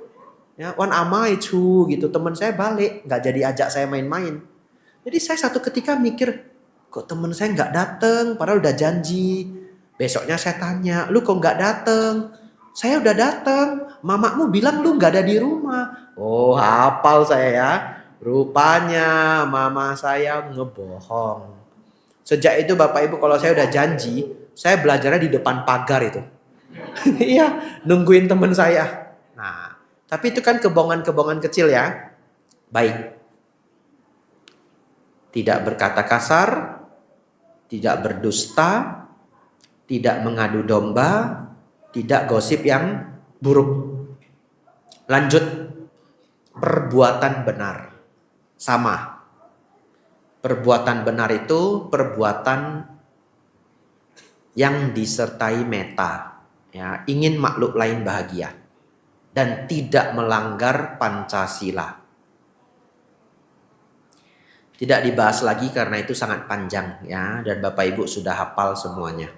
Ya, wan amai cu gitu. Teman saya balik. Nggak jadi ajak saya main-main. Jadi saya satu ketika mikir. Kok temen saya nggak dateng, padahal udah janji. Besoknya saya tanya, lu kok nggak dateng? Saya udah dateng, mamamu bilang lu nggak ada di rumah. Oh hafal saya ya. Rupanya mama saya ngebohong. Sejak itu Bapak Ibu kalau saya udah janji, saya belajarnya di depan pagar itu. Iya, nungguin temen saya. Nah, tapi itu kan kebohongan-kebohongan kecil ya. Baik. Tidak berkata kasar, tidak berdusta, tidak mengadu domba, tidak gosip yang buruk. Lanjut, perbuatan benar. Sama. Perbuatan benar itu perbuatan yang disertai meta. Ya, ingin makhluk lain bahagia. Dan tidak melanggar Pancasila. Tidak dibahas lagi karena itu sangat panjang ya. Dan Bapak Ibu sudah hafal semuanya.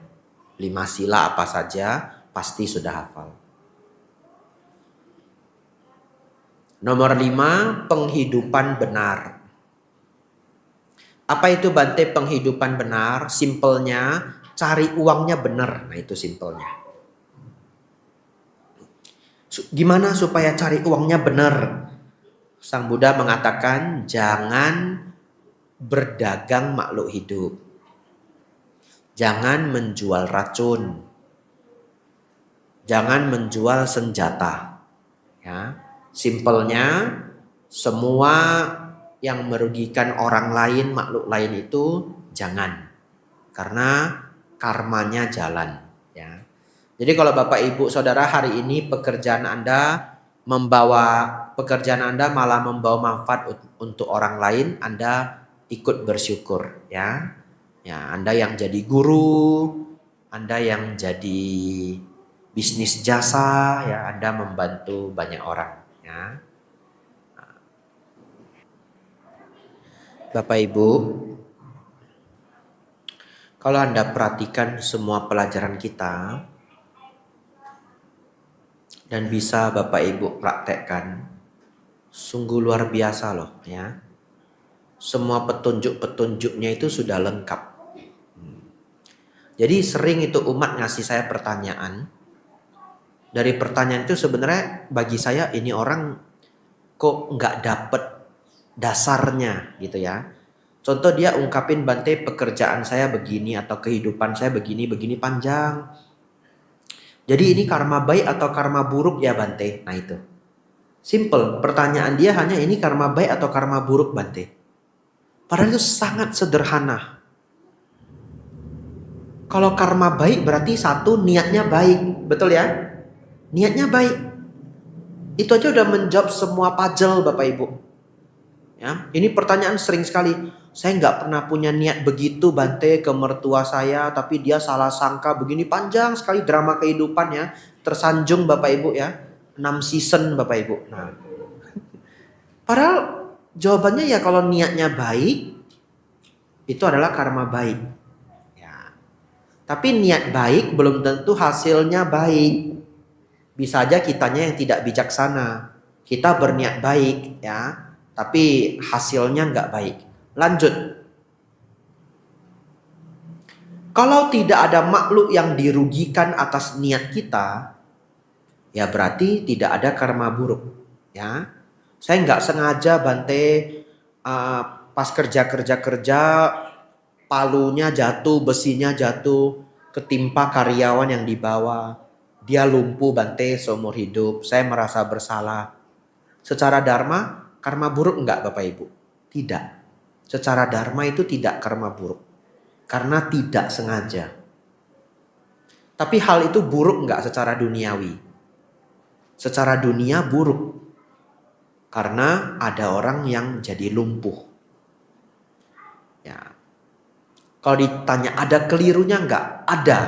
5 sila apa saja pasti sudah hafal. Nomor 5, penghidupan benar. Apa itu Bante penghidupan benar? Simpelnya cari uangnya benar. Nah itu simpelnya. Gimana supaya cari uangnya benar? Sang Buddha mengatakan jangan berdagang makhluk hidup. Jangan menjual racun. Jangan menjual senjata. Ya, simpelnya semua yang merugikan orang lain, makhluk lain itu jangan. Karena karmanya jalan, ya. Jadi kalau Bapak Ibu Saudara hari ini pekerjaan Anda malah membawa manfaat untuk orang lain, Anda ikut bersyukur ya. Ya, Anda yang jadi guru, Anda yang jadi bisnis jasa ya, Anda membantu banyak orang ya. Bapak Ibu, kalau Anda perhatikan semua pelajaran kita dan bisa Bapak Ibu praktekkan, sungguh luar biasa loh ya. Semua petunjuk-petunjuknya itu sudah lengkap. Jadi sering itu umat ngasih saya pertanyaan. Dari pertanyaan itu sebenarnya bagi saya ini orang kok nggak dapet dasarnya gitu ya. Contoh dia ungkapin Bante pekerjaan saya begini atau kehidupan saya begini panjang. Jadi ini karma baik atau karma buruk ya Bante? Nah itu. Simple, pertanyaan dia hanya ini karma baik atau karma buruk Bante? Padahal itu sangat sederhana. Kalau karma baik berarti satu niatnya baik, betul ya? Niatnya baik. Itu aja udah menjawab semua puzzle Bapak Ibu. Ya, ini pertanyaan sering sekali. Saya nggak pernah punya niat begitu Bante ke mertua saya, tapi dia salah sangka begini, panjang sekali drama kehidupan ya. Tersanjung Bapak Ibu ya. 6 season Bapak Ibu. Nah, padahal jawabannya ya kalau niatnya baik, itu adalah karma baik. Ya. Tapi niat baik belum tentu hasilnya baik. Bisa aja kitanya yang tidak bijaksana. Kita berniat baik ya, tapi hasilnya nggak baik. Lanjut. Kalau tidak ada makhluk yang dirugikan atas niat kita, ya berarti tidak ada karma buruk. Ya, saya nggak sengaja Bante pas kerja palunya jatuh, besinya jatuh, ketimpa karyawan yang dibawa. Dia lumpuh Bante seumur hidup. Saya merasa bersalah. Secara dharma, karma buruk enggak Bapak Ibu? Tidak. Secara dharma itu tidak karma buruk. Karena tidak sengaja. Tapi hal itu buruk enggak secara duniawi? Secara dunia buruk. Karena ada orang yang jadi lumpuh. Ya. Kalau ditanya ada kelirunya enggak? Ada.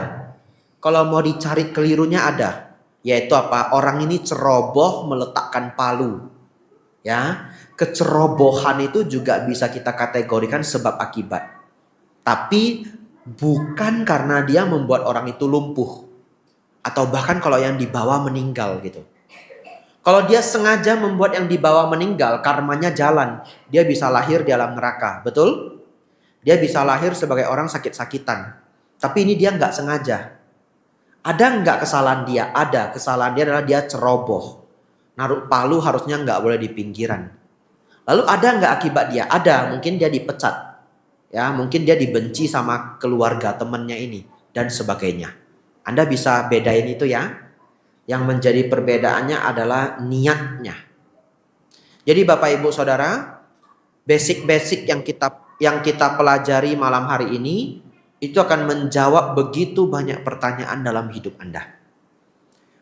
Kalau mau dicari kelirunya ada. Yaitu apa? Orang ini ceroboh meletakkan palu. Ya, kecerobohan itu juga bisa kita kategorikan sebab akibat. Tapi bukan karena dia membuat orang itu lumpuh. Atau bahkan kalau yang dibawa meninggal gitu. Kalau dia sengaja membuat yang dibawa meninggal, karmanya jalan. Dia bisa lahir di alam neraka, betul? Dia bisa lahir sebagai orang sakit-sakitan. Tapi ini dia nggak sengaja. Ada nggak kesalahan dia? Ada. Kesalahan dia adalah dia ceroboh. Naruh palu harusnya nggak boleh di pinggiran. Lalu ada nggak akibat dia? Ada. Mungkin dia dipecat. Ya, mungkin dia dibenci sama keluarga temannya ini. Dan sebagainya. Anda bisa bedain itu ya. Yang menjadi perbedaannya adalah niatnya. Jadi Bapak Ibu Saudara, basic-basic yang kita pelajari malam hari ini, itu akan menjawab begitu banyak pertanyaan dalam hidup Anda.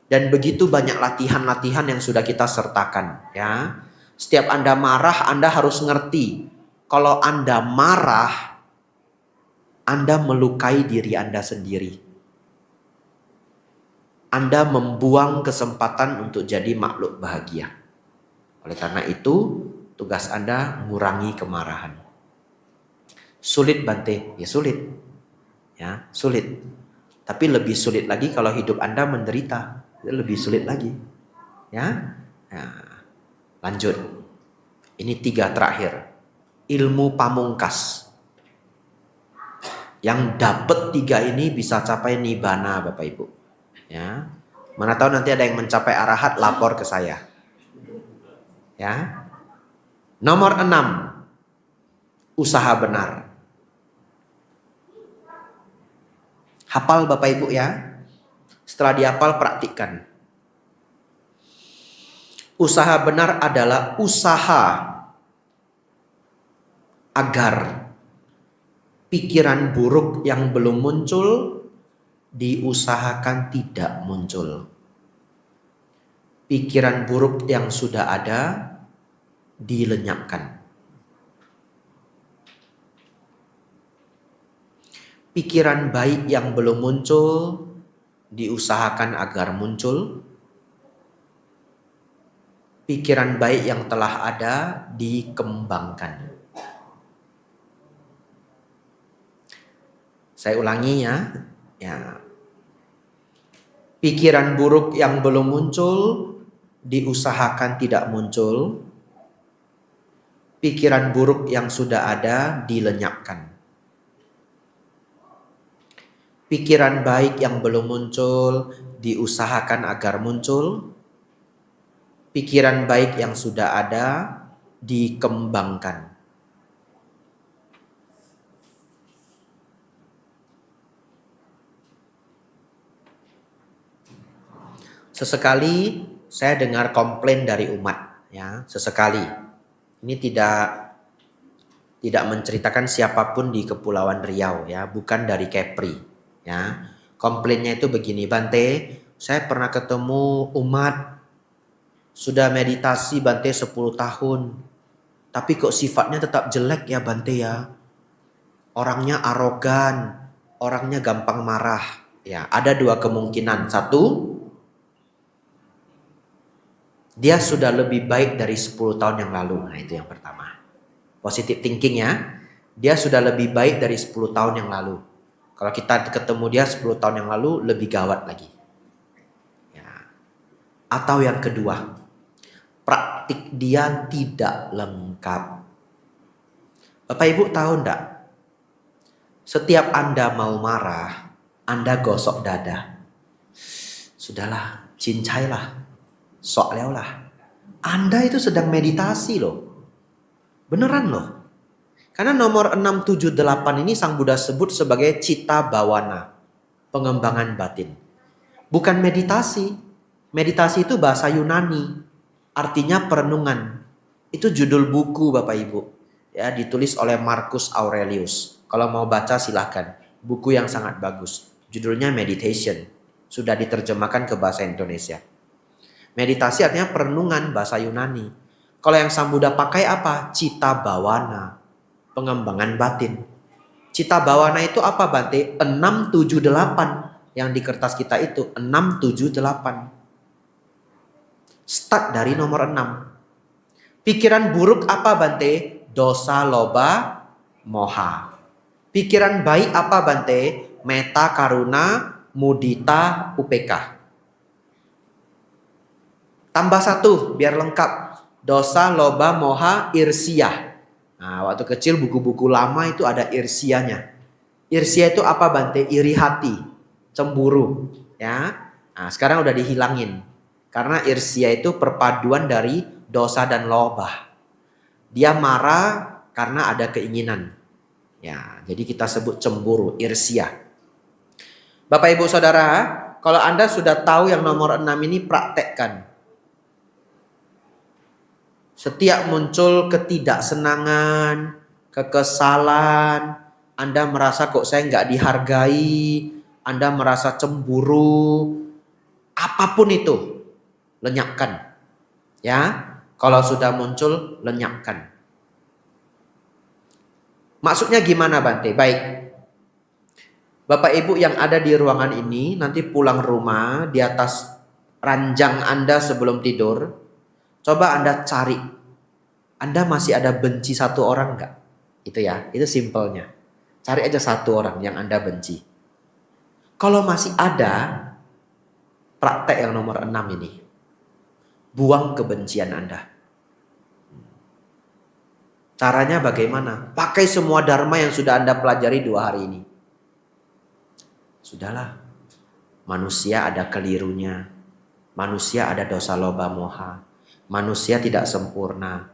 Dan begitu banyak latihan-latihan yang sudah kita sertakan ya. Setiap Anda marah, Anda harus ngerti. Kalau Anda marah, Anda melukai diri Anda sendiri. Anda membuang kesempatan untuk jadi makhluk bahagia. Oleh karena itu, tugas Anda mengurangi kemarahan. Sulit Bante? Ya sulit. Ya, sulit. Tapi lebih sulit lagi kalau hidup Anda menderita. Lebih sulit lagi. Ya. Nah, lanjut. Ini 3 terakhir. Ilmu pamungkas. Yang dapat 3 ini bisa capai nibbana Bapak Ibu. Ya. Mana tahu nanti ada yang mencapai arahat, lapor ke saya. Ya. Nomor 6. Usaha benar. Hafal Bapak Ibu ya. Setelah dihafal, praktikkan. Usaha benar adalah usaha agar pikiran buruk yang belum muncul diusahakan tidak muncul. Pikiran buruk yang sudah ada dilenyapkan. Pikiran baik yang belum muncul diusahakan agar muncul. Pikiran baik yang telah ada dikembangkan. Saya ulangi ya. Pikiran buruk yang belum muncul diusahakan tidak muncul. Pikiran buruk yang sudah ada dilenyapkan. Pikiran baik yang belum muncul diusahakan agar muncul. Pikiran baik yang sudah ada dikembangkan. Sesekali saya dengar komplain dari umat ya, sesekali. Ini tidak menceritakan siapapun di Kepulauan Riau ya, bukan dari Kepri. Ya, komplainnya itu begini, Bante, saya pernah ketemu umat sudah meditasi Bante 10 tahun, tapi kok sifatnya tetap jelek ya Bante ya. Orangnya arogan, orangnya gampang marah. Ya, ada 2 kemungkinan. 1, dia sudah lebih baik dari 10 tahun yang lalu. Nah, itu yang pertama. Positive thinking ya. Dia sudah lebih baik dari 10 tahun yang lalu. Kalau kita ketemu dia 10 tahun yang lalu, lebih gawat lagi. Ya. Atau yang kedua, praktik dia tidak lengkap. Bapak Ibu tahu enggak? Setiap Anda mau marah, Anda gosok dada. Sudahlah, cincailah, sok leolah. Anda itu sedang meditasi loh. Beneran loh. Karena nomor 678 ini Sang Buddha sebut sebagai cita bawana, pengembangan batin. Bukan meditasi. Meditasi itu bahasa Yunani, artinya perenungan. Itu judul buku Bapak Ibu. Ya, ditulis oleh Marcus Aurelius. Kalau mau baca silahkan. Buku yang sangat bagus. Judulnya Meditation. Sudah diterjemahkan ke bahasa Indonesia. Meditasi artinya perenungan, bahasa Yunani. Kalau yang Sang Buddha pakai apa? Cita bawana, pengembangan batin. Cita bawana itu apa Bante? 678 yang di kertas kita itu 678. Start dari nomor 6. Pikiran buruk apa Bante? Dosa, loba, moha. Pikiran baik apa Bante? Metta, karuna, mudita, upeka. Tambah 1 biar lengkap. Dosa, loba, moha, irsia. Nah, waktu kecil buku-buku lama itu ada irsianya. Irsia itu apa Bante? Iri hati, cemburu. Ya. Nah, sekarang udah dihilangin. Karena irsia itu perpaduan dari dosa dan loba. Dia marah karena ada keinginan. Ya, jadi kita sebut cemburu, irsia. Bapak Ibu Saudara, kalau Anda sudah tahu yang nomor 6 ini, praktekkan. Setiap muncul ketidaksenangan, kekesalan, Anda merasa kok saya nggak dihargai, Anda merasa cemburu, apapun itu, lenyapkan. Ya, kalau sudah muncul, lenyapkan. Maksudnya gimana Bante? Baik. Bapak Ibu yang ada di ruangan ini, nanti pulang rumah, di atas ranjang Anda sebelum tidur, coba Anda cari, Anda masih ada benci satu orang nggak? Itu ya, itu simpelnya. Cari aja satu orang yang Anda benci. Kalau masih ada, praktek yang nomor 6 ini. Buang kebencian Anda. Caranya bagaimana? Pakai semua dharma yang sudah Anda pelajari 2 hari ini. Sudahlah, manusia ada kelirunya. Manusia ada dosa loba moha. Manusia tidak sempurna.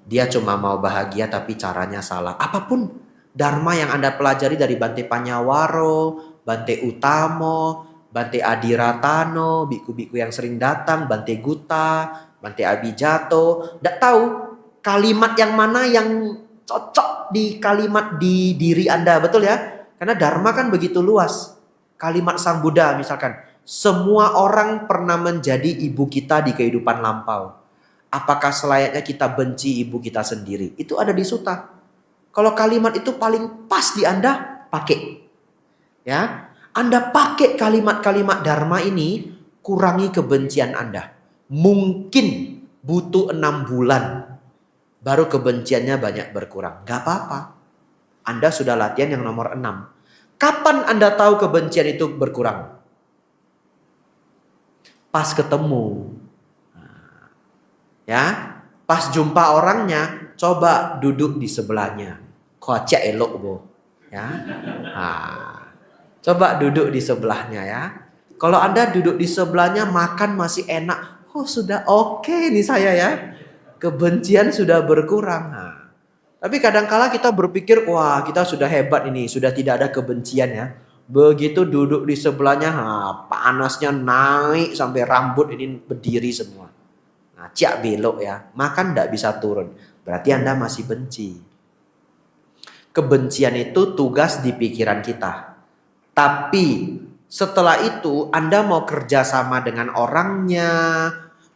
Dia cuma mau bahagia tapi caranya salah. Apapun dharma yang Anda pelajari dari Bante Panyawaro, Bante Utamo, Bante Adiratano, biku-biku yang sering datang, Bante Gutta, Bante Abijato. Tidak tahu kalimat yang mana yang cocok di kalimat di diri Anda. Betul ya? Karena dharma kan begitu luas. Kalimat Sang Buddha misalkan, semua orang pernah menjadi ibu kita di kehidupan lampau. Apakah selayaknya kita benci ibu kita sendiri? Itu ada di Sutta. Kalau kalimat itu paling pas di Anda, pakai. Ya, Anda pakai kalimat-kalimat dharma ini, kurangi kebencian Anda. Mungkin butuh 6 bulan, baru kebenciannya banyak berkurang. Gak apa-apa. Anda sudah latihan yang nomor 6. Kapan Anda tahu kebencian itu berkurang? Pas ketemu. Ya, pas jumpa orangnya, coba duduk di sebelahnya. Kocak elok bo. Ya. Nah, coba duduk di sebelahnya ya. Kalau Anda duduk di sebelahnya, makan masih enak. Oh sudah oke nih saya ya. Kebencian sudah berkurang. Nah, tapi kadangkala kita berpikir, wah kita sudah hebat ini, sudah tidak ada kebencian ya. Begitu duduk di sebelahnya, panasnya naik sampai rambut ini berdiri semua. Nah, ciak belok ya, makan tidak bisa turun. Berarti Anda masih benci. Kebencian itu tugas di pikiran kita. Tapi setelah itu Anda mau kerjasama dengan orangnya,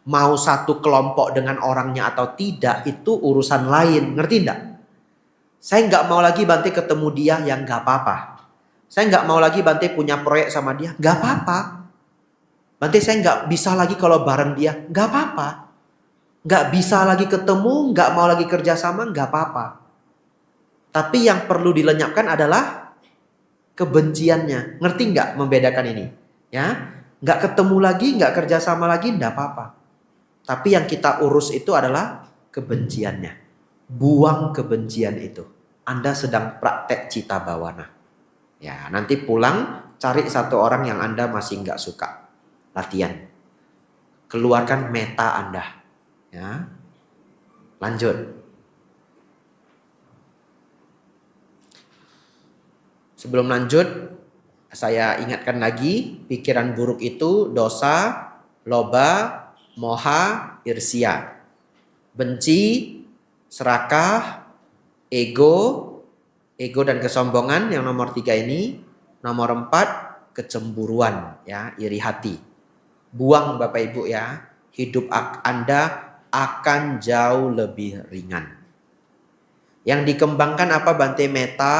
mau satu kelompok dengan orangnya atau tidak, itu urusan lain. Ngerti enggak? Saya nggak mau lagi Bante ketemu dia, yang nggak apa-apa. Saya nggak mau lagi Bante punya proyek sama dia, nggak apa-apa. Bante saya nggak bisa lagi kalau bareng dia, nggak apa-apa. Nggak bisa lagi ketemu, nggak mau lagi kerjasama, nggak apa-apa. Tapi yang perlu dilenyapkan adalah kebenciannya. Ngerti nggak membedakan ini? Ya, nggak ketemu lagi, nggak kerjasama lagi, nggak apa-apa. Tapi yang kita urus itu adalah kebenciannya. Buang kebencian itu. Anda sedang praktek cita bawana. Ya, nanti pulang cari satu orang yang Anda masih nggak suka. Latihan. Keluarkan meta Anda. Ya. Lanjut. Sebelum lanjut, saya ingatkan lagi, pikiran buruk itu dosa, loba, moha, irsia. Benci, serakah, ego dan kesombongan yang nomor 3 ini. Nomor 4, kecemburuan, ya, iri hati. Buang Bapak Ibu ya, hidup Anda akan jauh lebih ringan. Yang dikembangkan apa Bante? Meta,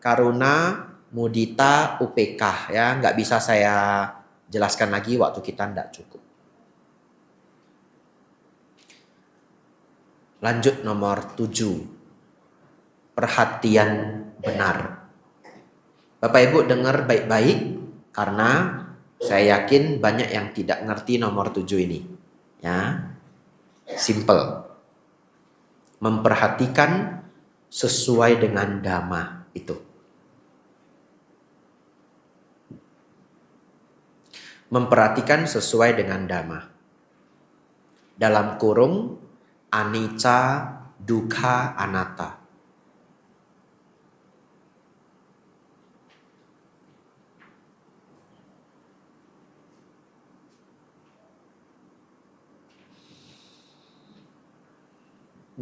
karuna, mudita, UPK ya, nggak bisa saya jelaskan lagi, waktu kita nggak cukup. Lanjut nomor 7. Perhatian benar. Bapak Ibu dengar baik-baik, karena saya yakin banyak yang tidak ngerti nomor 7 ini. Ya. Simple. Memperhatikan sesuai dengan dhamma itu. Memperhatikan sesuai dengan dhamma. Dalam kurung anicca, dukkha, anatta.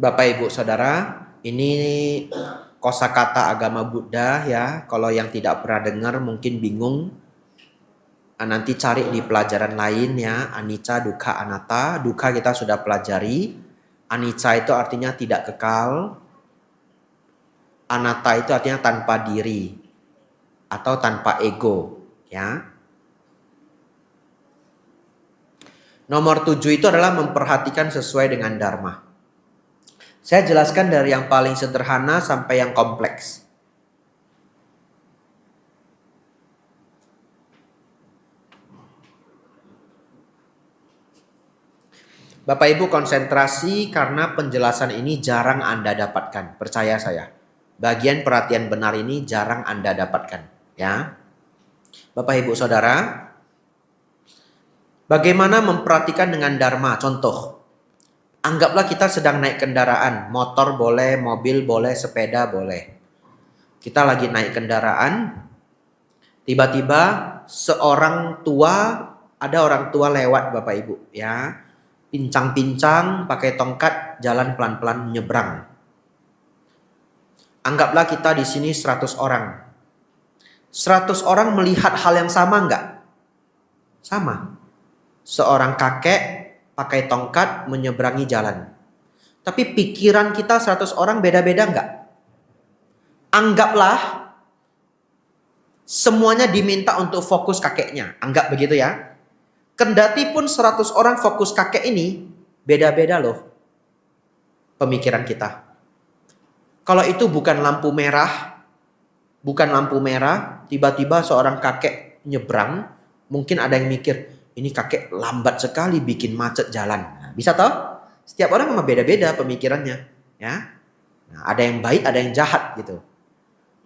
Bapak Ibu Saudara, ini kosakata agama Buddha ya. Kalau yang tidak pernah dengar mungkin bingung. Nanti cari di pelajaran lain ya. Anicca, dukkha, anatta. Dukkha kita sudah pelajari. Anicca itu artinya tidak kekal. Anatta itu artinya tanpa diri atau tanpa ego ya. Nomor 7 itu adalah memperhatikan sesuai dengan dharma. Saya jelaskan dari yang paling sederhana sampai yang kompleks. Bapak Ibu konsentrasi karena penjelasan ini jarang Anda dapatkan. Percaya saya. Bagian perhatian benar ini jarang Anda dapatkan. Ya. Bapak Ibu Saudara. Bagaimana memperhatikan dengan dharma? Contoh. Anggaplah kita sedang naik kendaraan. Motor boleh, mobil boleh, sepeda boleh. Kita lagi naik kendaraan. Tiba-tiba seorang tua, ada orang tua lewat Bapak Ibu. Ya. Pincang-pincang, pakai tongkat, jalan pelan-pelan nyebrang. Anggaplah kita di sini 100 orang. 100 orang melihat hal yang sama enggak? Sama. Seorang kakek pakai tongkat menyeberangi jalan. Tapi pikiran kita 100 orang beda-beda enggak? Anggaplah semuanya diminta untuk fokus kakeknya. Anggap begitu ya. Kendati pun 100 orang fokus kakek ini, beda-beda loh pemikiran kita. Kalau itu bukan lampu merah, tiba-tiba seorang kakek nyebrang, mungkin ada yang mikir, ini kakek lambat sekali bikin macet jalan. Nah, bisa toh? Setiap orang memang beda-beda pemikirannya, ya. Nah, ada yang baik, ada yang jahat gitu.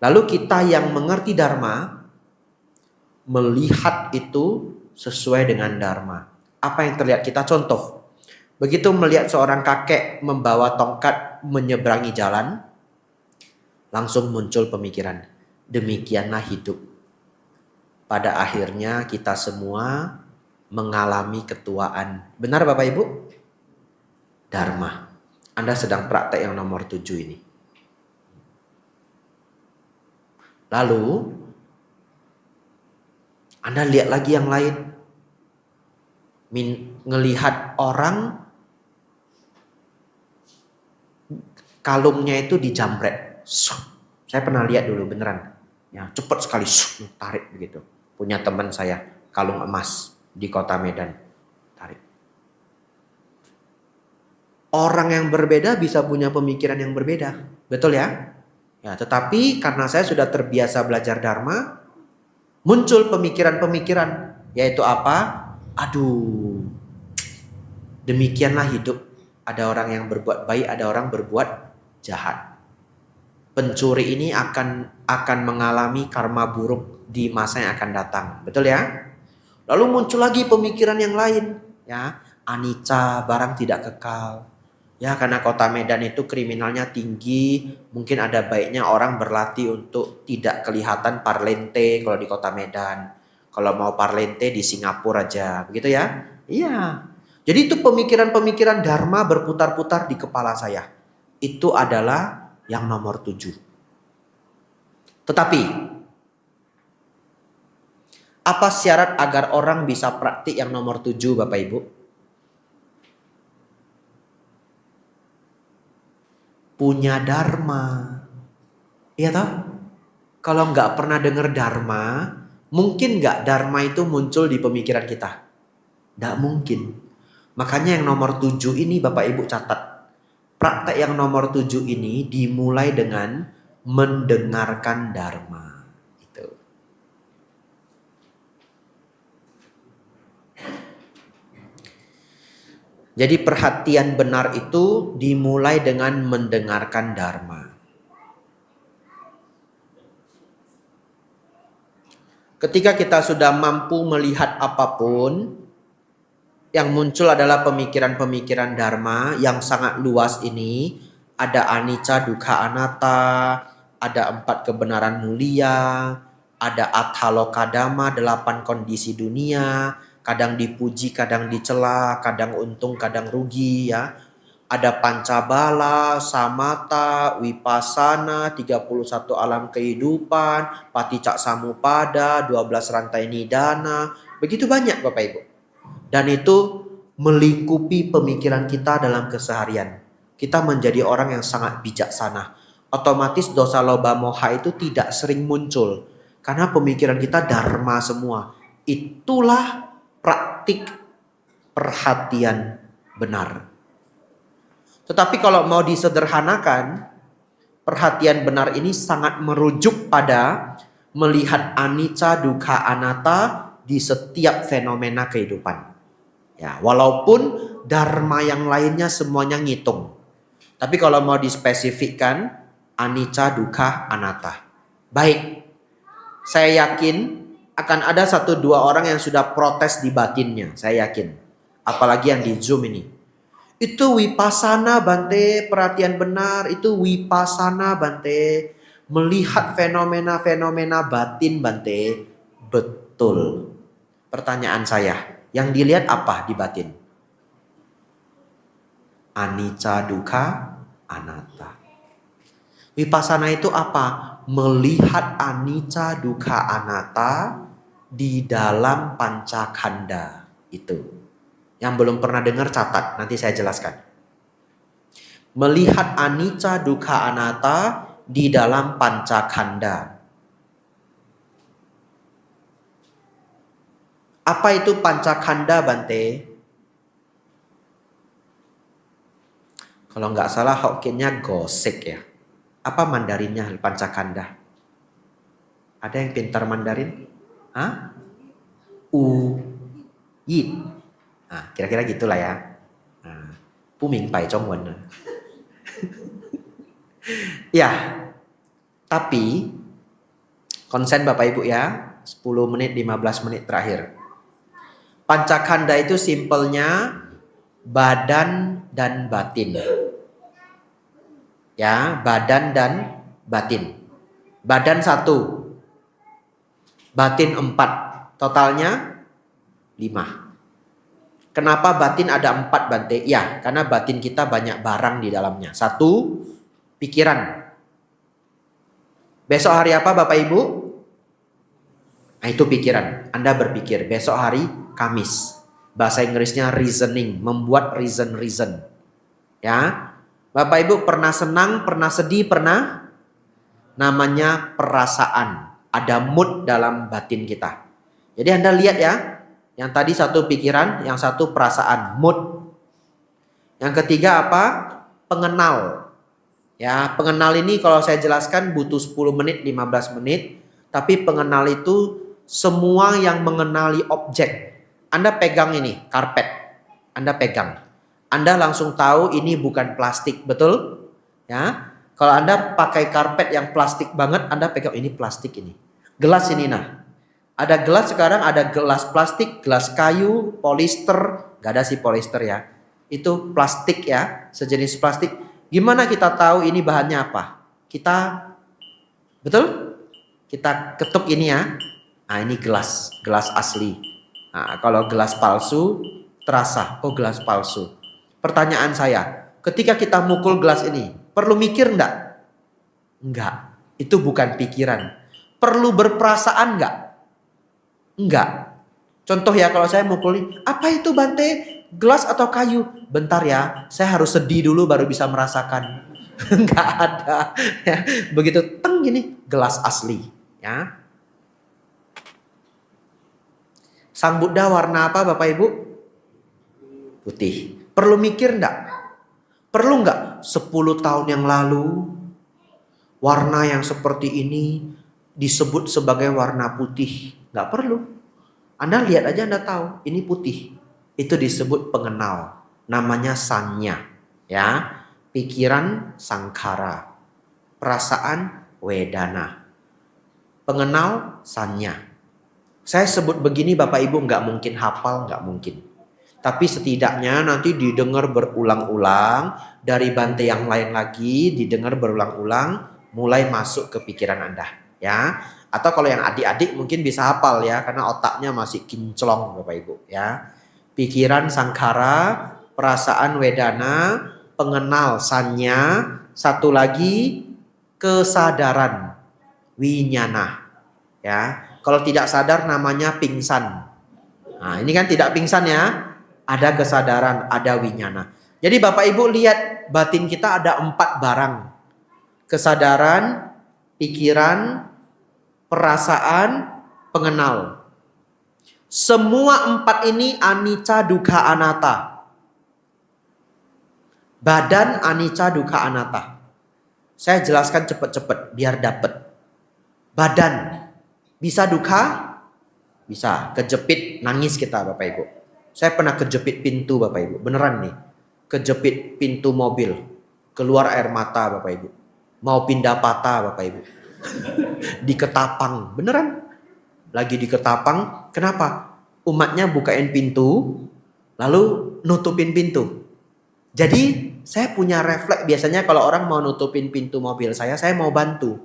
Lalu kita yang mengerti dharma melihat itu sesuai dengan dharma. Apa yang terlihat kita? Contoh, begitu melihat seorang kakek membawa tongkat menyeberangi jalan, langsung muncul pemikiran, demikianlah hidup. Pada akhirnya kita semua mengalami ketuaan. Benar Bapak Ibu? Dharma. Anda sedang praktek yang nomor 7 ini. Lalu Anda lihat lagi yang lain. Ngelihat orang kalungnya itu dijamret. Saya pernah lihat dulu beneran. Ya, cepat sekali tarik begitu. Punya teman saya kalung emas di kota Medan. Tarik. Orang yang berbeda bisa punya pemikiran yang berbeda. Betul ya? Ya, tetapi karena saya sudah terbiasa belajar dharma, Muncul pemikiran-pemikiran, yaitu apa? Aduh, demikianlah hidup. Ada orang yang berbuat baik, ada orang berbuat jahat. Pencuri ini akan mengalami karma buruk di masa yang akan datang. Betul ya? Lalu muncul lagi pemikiran yang lain, ya. Anicca, barang tidak kekal. Ya, karena kota Medan itu kriminalnya tinggi, mungkin ada baiknya orang berlatih untuk tidak kelihatan parlente kalau di kota Medan. Kalau mau parlente di Singapura aja, begitu ya? Iya. Jadi itu pemikiran-pemikiran dharma berputar-putar di kepala saya. Itu adalah yang nomor 7. Tetapi, apa syarat agar orang bisa praktik yang nomor 7, Bapak Ibu? Punya dharma. Iya toh? Kalau nggak pernah dengar dharma, mungkin nggak dharma itu muncul di pemikiran kita? Nggak mungkin. Makanya yang nomor 7 ini Bapak Ibu catat. Praktek yang nomor 7 ini dimulai dengan mendengarkan dharma. Itu. Jadi perhatian benar itu dimulai dengan mendengarkan dharma. Ketika kita sudah mampu melihat apapun, yang muncul adalah pemikiran-pemikiran dharma yang sangat luas ini. Ada anicca, dukkha, anatta, ada 4 kebenaran mulia, ada atthaloka dhamma, 8 kondisi dunia, kadang dipuji, kadang dicela, kadang untung, kadang rugi ya. Ada pancabala, samatha, vipassana, 31 alam kehidupan, paticca samuppada, 12 rantai nidana. Begitu banyak Bapak Ibu. Dan itu melingkupi pemikiran kita dalam keseharian. Kita menjadi orang yang sangat bijaksana. Otomatis dosa loba moha itu tidak sering muncul. Karena pemikiran kita dharma semua. Itulah praktik perhatian benar. Tetapi kalau mau disederhanakan, perhatian benar ini sangat merujuk pada melihat anicca, dukkha, anatta di setiap fenomena kehidupan. Ya, walaupun dharma yang lainnya semuanya ngitung. Tapi kalau mau dispesifikkan, anicca, dukkha, anatta. Baik, saya yakin akan ada 1-2 orang yang sudah protes di batinnya. Saya yakin. Apalagi yang di Zoom ini. Itu vipassana Bante, perhatian benar. Itu vipassana Bante. Melihat fenomena-fenomena batin Bante. Betul. Pertanyaan saya. Yang dilihat apa di batin? Anicca, dukkha, anatta. Vipassana itu apa? Melihat anicca, dukkha, anatta di dalam pancakanda itu. Yang belum pernah dengar catat, nanti saya jelaskan. Melihat anicca, dukkha, anatta di dalam pancakanda. Apa itu pancakanda Bante? Kalau nggak salah Hokkiennya gosek ya. Apa Mandarinnya pancakanda? Ada yang pintar Mandarin? Hah? Yi. Nah, kira-kira gitulah ya. Puming pai Chongwen. Ya. Tapi konsen Bapak Ibu ya, 10 menit 15 menit terakhir. Pancakanda itu simpelnya badan dan batin. Ya, badan dan batin. Badan 1, batin 4, totalnya 5. Kenapa batin ada 4 Bante? Ya, karena batin kita banyak barang di dalamnya. 1, pikiran. Besok hari apa Bapak Ibu? Nah, itu pikiran. Anda berpikir besok hari Kamis. Bahasa Inggrisnya reasoning, membuat reason. Ya. Bapak Ibu pernah senang, pernah sedih, pernah? Namanya perasaan. Ada mood dalam batin kita. Jadi Anda lihat ya. Yang tadi 1 pikiran, yang 1 perasaan, mood. Yang ketiga apa? Pengenal. Ya, pengenal ini kalau saya jelaskan butuh 10 menit, 15 menit. Tapi pengenal itu semua yang mengenali objek. Anda pegang ini, karpet. Anda pegang. Anda langsung tahu ini bukan plastik, betul? Ya. Kalau Anda pakai karpet yang plastik banget, Anda pegang ini plastik ini. Gelas ini nah. Ada gelas sekarang, ada gelas plastik, gelas kayu, polister. Gak ada sih polister ya. Itu plastik ya, sejenis plastik. Gimana kita tahu ini bahannya apa? Kita, betul? Kita ketuk ini ya. Nah ini gelas asli. Nah, kalau gelas palsu, terasa, oh gelas palsu. Pertanyaan saya, ketika kita mukul gelas ini, perlu mikir enggak? Enggak, itu bukan pikiran. Perlu berperasaan enggak? Enggak. Contoh ya kalau saya mukul, apa itu Bante? Gelas atau kayu? Bentar ya, saya harus sedih dulu baru bisa merasakan. Enggak ada. Ya, begitu teng gini, gelas asli. Ya. Sang Buddha warna apa Bapak Ibu? Putih. Perlu mikir enggak? Perlu enggak 10 tahun yang lalu warna yang seperti ini disebut sebagai warna putih? Enggak perlu. Anda lihat aja Anda tahu ini putih. Itu disebut pengenal. Namanya sanya. Ya. Pikiran sangkara. Perasaan wedana. Pengenal sanya. Saya sebut begini Bapak Ibu nggak mungkin hafal, nggak mungkin. Tapi setidaknya nanti didengar berulang-ulang dari Bante yang lain lagi, didengar berulang-ulang, mulai masuk ke pikiran Anda, ya. Atau kalau yang adik-adik mungkin bisa hafal ya, karena otaknya masih kinclong Bapak Ibu, ya. Pikiran sangkara, perasaan wedana, pengenal sanya, satu lagi kesadaran winyana, ya. Kalau tidak sadar namanya pingsan. Nah, ini kan tidak pingsan ya. Ada kesadaran, ada winyana. Jadi Bapak Ibu lihat batin kita ada 4 barang. Kesadaran, pikiran, perasaan, pengenal. Semua 4 ini anicca dukkha anatta. Badan anicca dukkha anatta. Saya jelaskan cepat-cepat biar dapat. Badan bisa duka? Bisa. Kejepit nangis kita Bapak Ibu. Saya pernah kejepit pintu Bapak Ibu. Beneran nih. Kejepit pintu mobil. Keluar air mata Bapak Ibu. Mau pindah patah Bapak Ibu. Diketapang. Beneran. Lagi diketapang. Kenapa? Umatnya bukain pintu. Lalu nutupin pintu. Jadi saya punya refleks. Biasanya kalau orang mau nutupin pintu mobil saya mau bantu.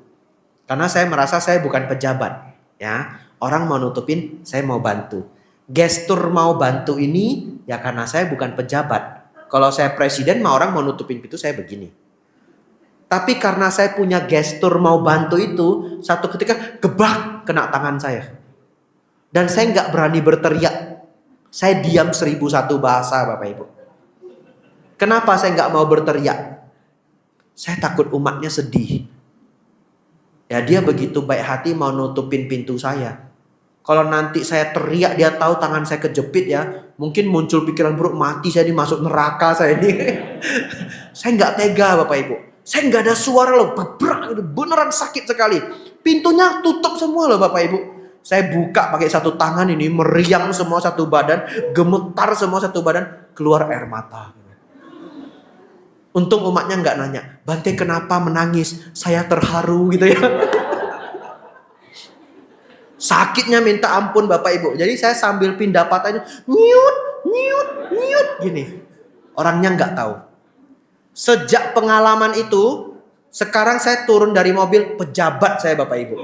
Karena saya merasa saya bukan pejabat. Ya, orang mau nutupin, saya mau bantu. Gestur mau bantu ini ya karena saya bukan pejabat. Kalau saya presiden, orang mau nutupin pintu saya begini. Tapi karena saya punya gestur mau bantu itu, satu ketika gebak kena tangan saya. Dan saya nggak berani berteriak. Saya diam 1001 bahasa Bapak Ibu. Kenapa saya nggak mau berteriak? Saya takut umatnya sedih. Ya dia begitu baik hati mau nutupin pintu saya. Kalau nanti saya teriak dia tahu tangan saya kejepit ya. Mungkin muncul pikiran buruk mati saya ini masuk neraka saya ini. Saya nggak tega Bapak Ibu. Saya nggak ada suara loh. Beneran sakit sekali. Pintunya tutup semua loh Bapak Ibu. Saya buka pakai satu tangan ini. Meriang semua satu badan. Gemetar semua satu badan. Keluar air mata. Untung umatnya nggak nanya, Bante kenapa menangis? Saya terharu gitu ya. Sakitnya minta ampun Bapak Ibu. Jadi saya sambil pindah patahnya, nyut gini. Orangnya nggak tahu. Sejak pengalaman itu, sekarang saya turun dari mobil pejabat saya Bapak Ibu.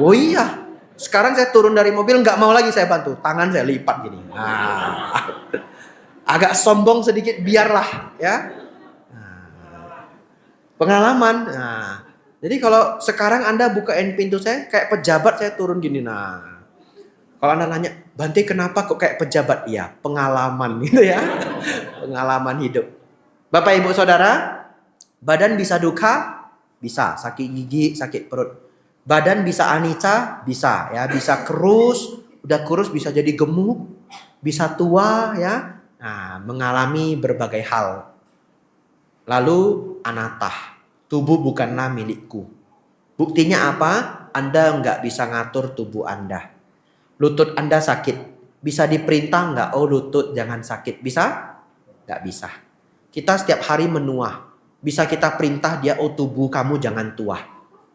Oh iya, sekarang saya turun dari mobil nggak mau lagi saya bantu. Tangan saya lipat gini. Nah, agak sombong sedikit biarlah ya. Pengalaman. Nah, jadi kalau sekarang Anda bukain pintu saya kayak pejabat saya turun gini. Nah, kalau Anda nanya, Bante kenapa kok kayak pejabat? Iya, pengalaman gitu ya. Pengalaman hidup. Bapak Ibu Saudara, badan bisa duka? Bisa. Sakit gigi, sakit perut. Badan bisa anicca? Bisa ya. Bisa kurus, udah kurus bisa jadi gemuk, bisa tua ya. Nah, mengalami berbagai hal. Lalu anatta. Tubuh bukanlah milikku. Buktinya apa? Anda nggak bisa ngatur tubuh Anda. Lutut Anda sakit, bisa diperintah nggak? Oh lutut jangan sakit, bisa? Nggak bisa. Kita setiap hari menua, bisa kita perintah dia, oh tubuh kamu jangan tua.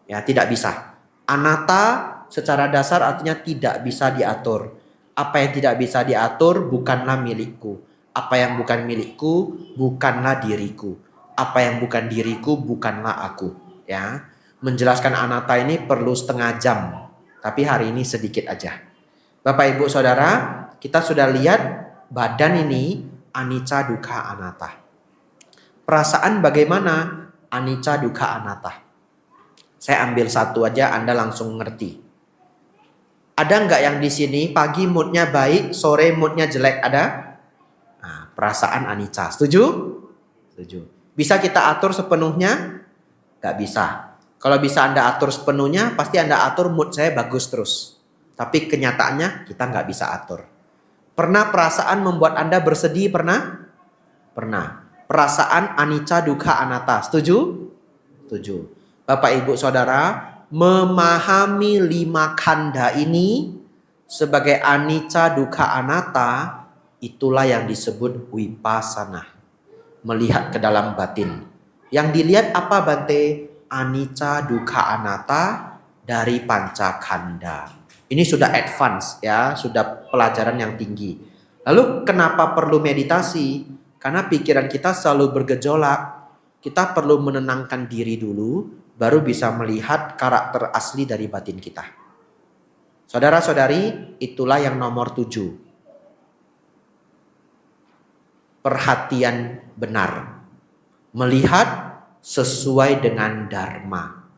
Ya tidak bisa. Anata secara dasar artinya tidak bisa diatur. Apa yang tidak bisa diatur bukanlah milikku. Apa yang bukan milikku bukanlah diriku. Apa yang bukan diriku bukanlah aku. Ya, menjelaskan anata ini perlu setengah jam, tapi hari ini sedikit aja. Bapak Ibu Saudara, kita sudah lihat badan ini anicca dukkha anatta. Perasaan bagaimana? Anicca dukkha anatta. Saya ambil satu aja, Anda langsung ngerti. Ada nggak yang di sini pagi moodnya baik, sore moodnya jelek? Ada? Nah, perasaan anicca. Setuju? Setuju. Bisa kita atur sepenuhnya? Nggak bisa. Kalau bisa Anda atur sepenuhnya, pasti Anda atur mood saya bagus terus. Tapi kenyataannya kita nggak bisa atur. Pernah perasaan membuat Anda bersedih? Pernah? Pernah. Perasaan anicca dukkha anatta. Setuju? Setuju. Bapak Ibu Saudara, memahami 5 khandha ini sebagai anicca dukkha anatta, itulah yang disebut vipassana. Melihat ke dalam batin. Yang dilihat apa Bante? Anicca dukkha anatta dari panca khandha. Ini sudah advance ya, sudah pelajaran yang tinggi. Lalu kenapa perlu meditasi? Karena pikiran kita selalu bergejolak. Kita perlu menenangkan diri dulu, baru bisa melihat karakter asli dari batin kita. Saudara-saudari, itulah yang nomor 7. Perhatian benar. Melihat sesuai dengan dharma.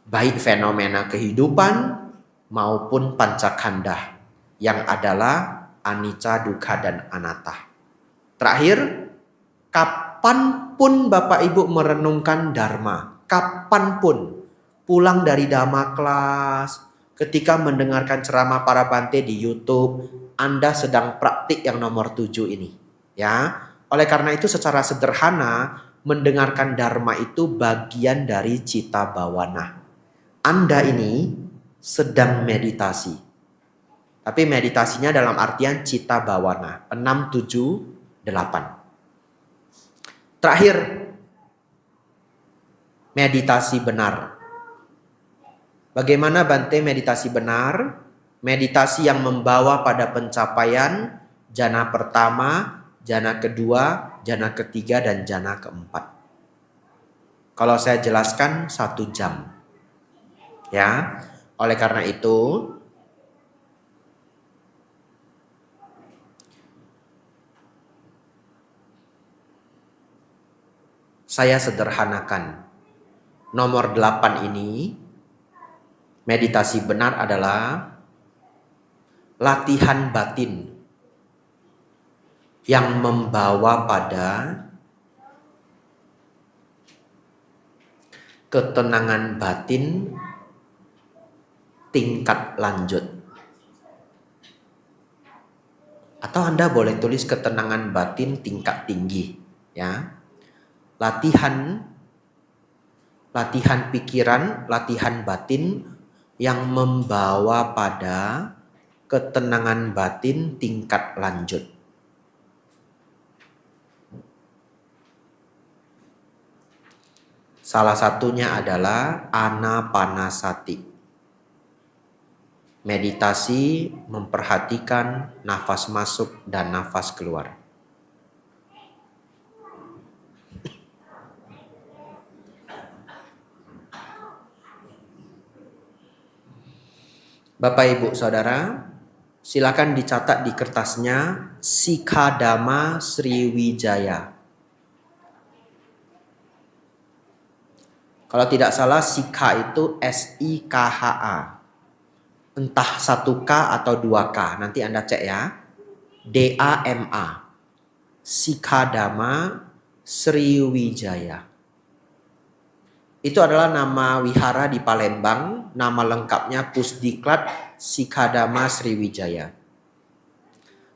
Baik fenomena kehidupan maupun pancakhandha yang adalah anicca, dukkha, dan anatta. Terakhir, kapanpun Bapak Ibu merenungkan dharma, kapanpun pulang dari dhamma kelas, ketika mendengarkan ceramah para Bante di YouTube, Anda sedang praktik yang nomor 7 ini. Ya, oleh karena itu secara sederhana mendengarkan dharma itu bagian dari citta bawana. Anda ini sedang meditasi. Tapi meditasinya dalam artian citta bawana. 6, 7, 8. Terakhir, meditasi benar. Bagaimana Bante meditasi benar? Meditasi yang membawa pada pencapaian jana pertama, jana kedua, jana ketiga, dan jana keempat. Kalau saya jelaskan 1 jam. Ya. Oleh karena itu, saya sederhanakan. Nomor 8 ini, meditasi benar adalah latihan batin yang membawa pada ketenangan batin tingkat lanjut. Atau Anda boleh tulis ketenangan batin tingkat tinggi, ya. Latihan pikiran, latihan batin yang membawa pada ketenangan batin tingkat lanjut. Salah satunya adalah anapanasati. Meditasi memperhatikan nafas masuk dan nafas keluar. Bapak Ibu Saudara, silakan dicatat di kertasnya Sikhadama Sriwijaya. Kalau tidak salah Sikha itu S-I-K-H-A. Entah 1K atau 2K, nanti Anda cek ya. D-A-M-A. Sikhadama Sriwijaya. Itu adalah nama wihara di Palembang, nama lengkapnya Pusdiklat Sikhadama Sriwijaya.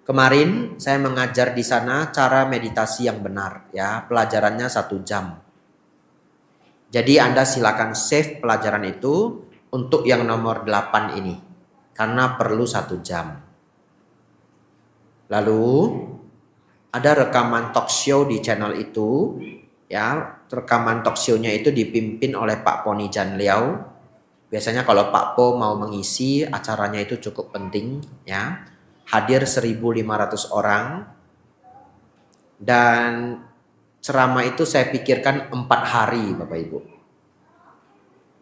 Kemarin saya mengajar di sana cara meditasi yang benar, ya, pelajarannya 1 jam. Jadi Anda silakan save pelajaran itu untuk yang nomor 8 ini. karena perlu 1 jam. Lalu ada rekaman talk show di channel itu, ya. Rekaman talk show-nya itu dipimpin oleh Pak Poni Jan Liao. Biasanya kalau Pak Po mau mengisi acaranya itu cukup penting, ya. Hadir 1.500 orang dan ceramah itu saya pikirkan 4 hari, Bapak Ibu.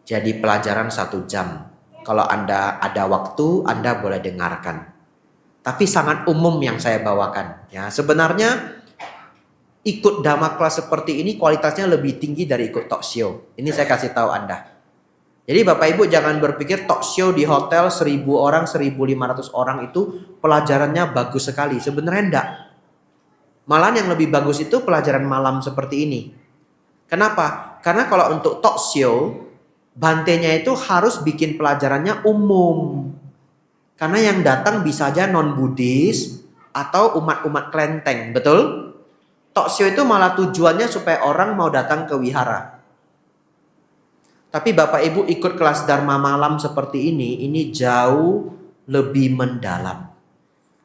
Jadi pelajaran 1 jam. Kalau Anda ada waktu, Anda boleh dengarkan. Tapi sangat umum yang saya bawakan. Ya, sebenarnya ikut Dhamma kelas seperti ini kualitasnya lebih tinggi dari ikut talk show. Ini saya kasih tahu Anda. Jadi Bapak Ibu jangan berpikir talk show di hotel 1.000 orang, 1.500 orang itu pelajarannya bagus sekali. Sebenarnya enggak. Malahan yang lebih bagus itu pelajaran malam seperti ini. Kenapa? Karena kalau untuk talk show, bantenya itu harus bikin pelajarannya umum. Karena yang datang bisa aja non-Buddhis atau umat-umat kelenteng, betul? Talk show itu malah tujuannya supaya orang mau datang ke wihara. Tapi Bapak Ibu ikut kelas Dharma malam seperti ini jauh lebih mendalam.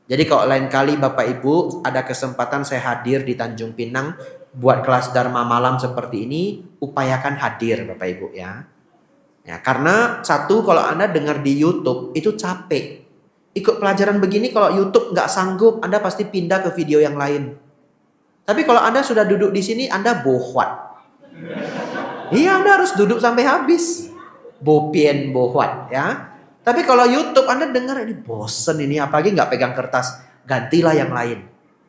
Jadi kalau lain kali Bapak Ibu ada kesempatan saya hadir di Tanjung Pinang buat kelas Dharma malam seperti ini, upayakan hadir Bapak Ibu ya. Ya, karena satu, kalau Anda dengar di YouTube itu capek. Ikut pelajaran begini kalau YouTube nggak sanggup, Anda pasti pindah ke video yang lain. Tapi kalau Anda sudah duduk di sini, Anda bohwat. Iya, Anda harus duduk sampai habis. Bopien bohwat ya. Tapi kalau YouTube Anda dengar ini bosen ini, apalagi nggak pegang kertas, gantilah yang lain.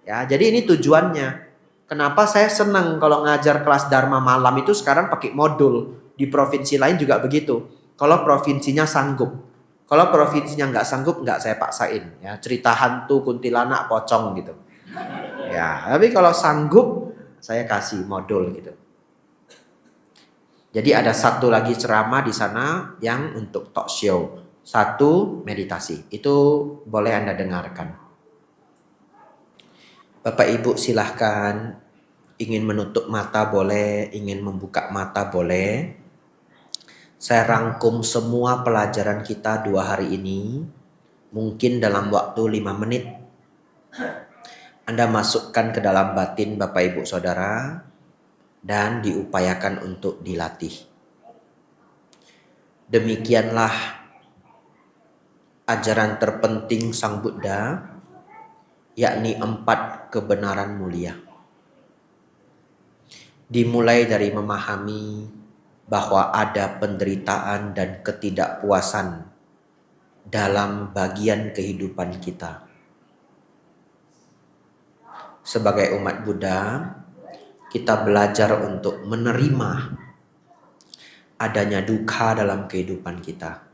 Ya, jadi ini tujuannya. Kenapa saya senang kalau ngajar kelas Dharma malam itu sekarang pakai modul. Di provinsi lain juga begitu. Kalau provinsinya sanggup. Kalau provinsinya nggak sanggup, nggak saya paksain. Ya, cerita hantu, kuntilanak, pocong gitu. Ya, tapi kalau sanggup, saya kasih modul gitu. Jadi ada satu lagi ceramah di sana yang untuk talk show. 1 meditasi. Itu boleh Anda dengarkan. Bapak Ibu silahkan. Ingin menutup mata boleh, ingin membuka mata boleh. Saya rangkum semua pelajaran kita 2 hari ini. Mungkin dalam waktu 5 menit. Anda masukkan ke dalam batin Bapak Ibu Saudara. Dan diupayakan untuk dilatih. Demikianlah ajaran terpenting Sang Buddha. Yakni 4 kebenaran mulia. Dimulai dari memahami bahwa ada penderitaan dan ketidakpuasan dalam bagian kehidupan kita. Sebagai umat Buddha, kita belajar untuk menerima adanya duka dalam kehidupan kita.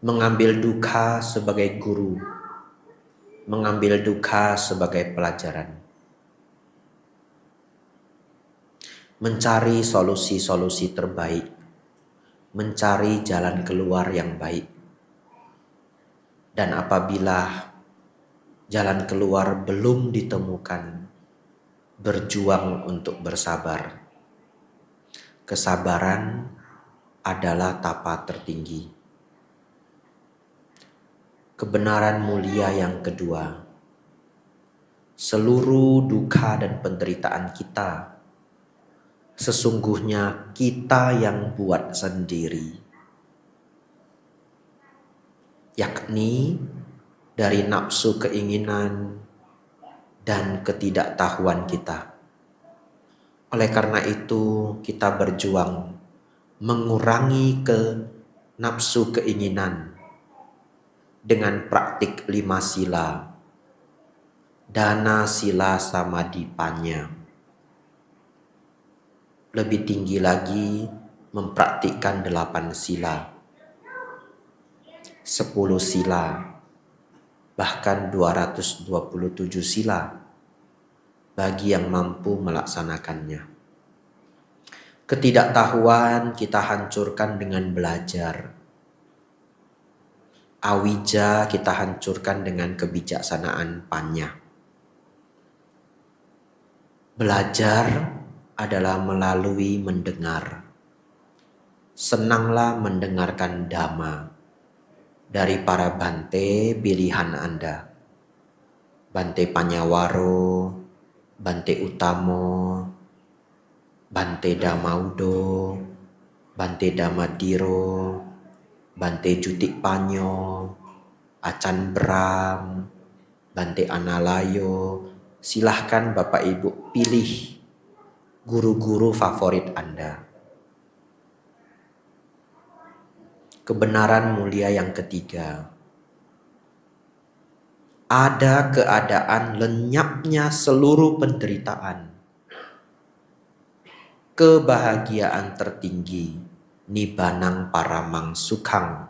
Mengambil duka sebagai guru, mengambil duka sebagai pelajaran. Mencari solusi-solusi terbaik, mencari jalan keluar yang baik. Dan apabila jalan keluar belum ditemukan, berjuang untuk bersabar. Kesabaran adalah tapa tertinggi. Kebenaran mulia yang kedua, seluruh duka dan penderitaan kita sesungguhnya kita yang buat sendiri, yakni dari nafsu keinginan dan ketidaktahuan kita. Oleh karena itu kita berjuang mengurangi nafsu keinginan dengan praktik 5 sila, dana sila samadhipanya. Lebih tinggi lagi mempraktikkan 8 sila, 10 sila, bahkan 227 sila bagi yang mampu melaksanakannya. Ketidaktahuan kita hancurkan dengan belajar. Awija kita hancurkan dengan kebijaksanaan panya. Belajar adalah melalui mendengar. Senanglah mendengarkan Dhamma. dari para Bante pilihan Anda. Bante Panyawaro, Bante Utamo, Bante Damaudo, Bante Damadiro, Bante Jutik Panyo, Acan Bram, Bante Analayo. Silahkan Bapak Ibu pilih guru-guru favorit Anda. Kebenaran mulia yang ketiga. Ada keadaan lenyapnya seluruh penderitaan. Kebahagiaan tertinggi, Nibbānang Paramang Sukhang.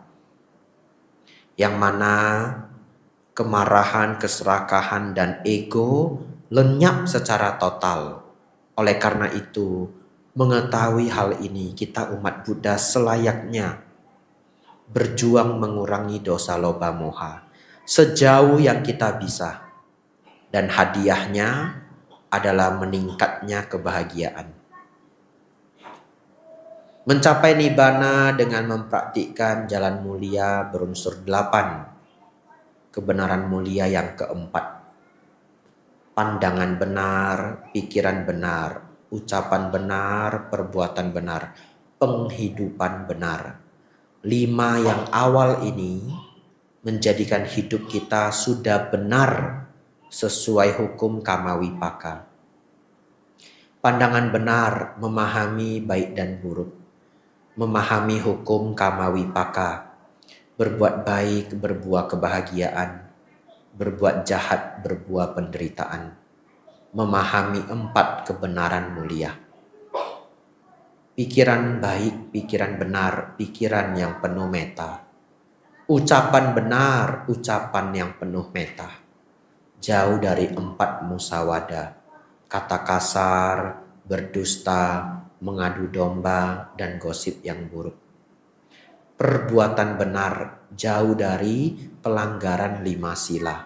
Yang mana kemarahan, keserakahan, dan ego lenyap secara total. Oleh karena itu, mengetahui hal ini, kita umat Buddha selayaknya berjuang mengurangi dosa loba moha sejauh yang kita bisa. Dan hadiahnya adalah meningkatnya kebahagiaan. Mencapai nibbana dengan mempraktikkan jalan mulia berunsur 8. Kebenaran mulia yang keempat. Pandangan benar, pikiran benar, ucapan benar, perbuatan benar, penghidupan benar. 5 yang awal ini menjadikan hidup kita sudah benar sesuai hukum kama wipaka. Pandangan benar memahami baik dan buruk, memahami hukum kama wipaka, berbuat baik berbuah kebahagiaan, berbuat jahat berbuah penderitaan, memahami 4 kebenaran mulia. Pikiran baik, pikiran benar, pikiran yang penuh metta. Ucapan benar, ucapan yang penuh metta. Jauh dari 4 musawada, kata kasar, berdusta, mengadu domba, dan gosip yang buruk. Perbuatan benar, jauh dari pelanggaran 5 sila.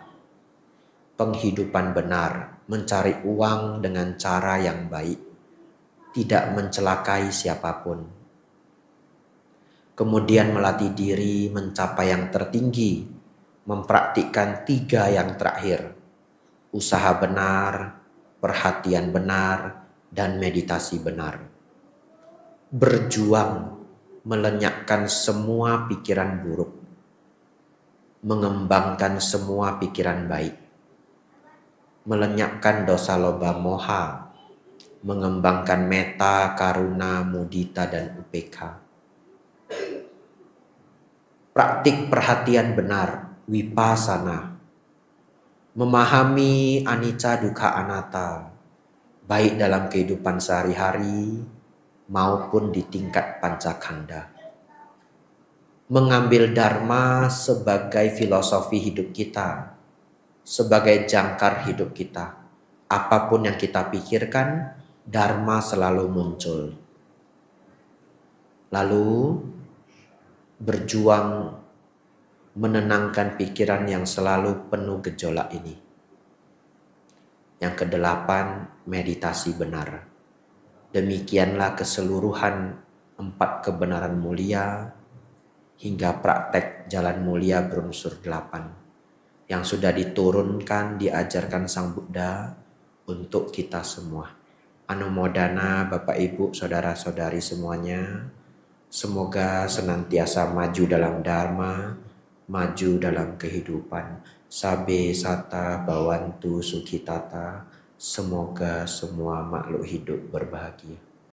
Penghidupan benar, mencari uang dengan cara yang baik, tidak mencelakai siapapun. Kemudian melatih diri mencapai yang tertinggi, mempraktikkan 3 yang terakhir. Usaha benar, perhatian benar, dan meditasi benar. Berjuang melenyapkan semua pikiran buruk, mengembangkan semua pikiran baik, melenyapkan dosa loba moha, mengembangkan metta, karuna, mudita, dan upeka. Praktik perhatian benar, vipassana, memahami anicca dukkha anatta, baik dalam kehidupan sehari-hari maupun di tingkat pancakanda. Mengambil dharma sebagai filosofi hidup kita, sebagai jangkar hidup kita. Apapun yang kita pikirkan, dharma selalu muncul. Lalu berjuang menenangkan pikiran yang selalu penuh gejolak ini. Yang ke-8, meditasi benar. Demikianlah keseluruhan 4 kebenaran mulia hingga praktek jalan mulia berunsur 8 yang sudah diturunkan, diajarkan Sang Buddha untuk kita semua. Anumodana Bapak Ibu Saudara-saudari semuanya, semoga senantiasa maju dalam dharma, maju dalam kehidupan. Sabe sata bawantu sukhitata, semoga semua makhluk hidup berbahagia.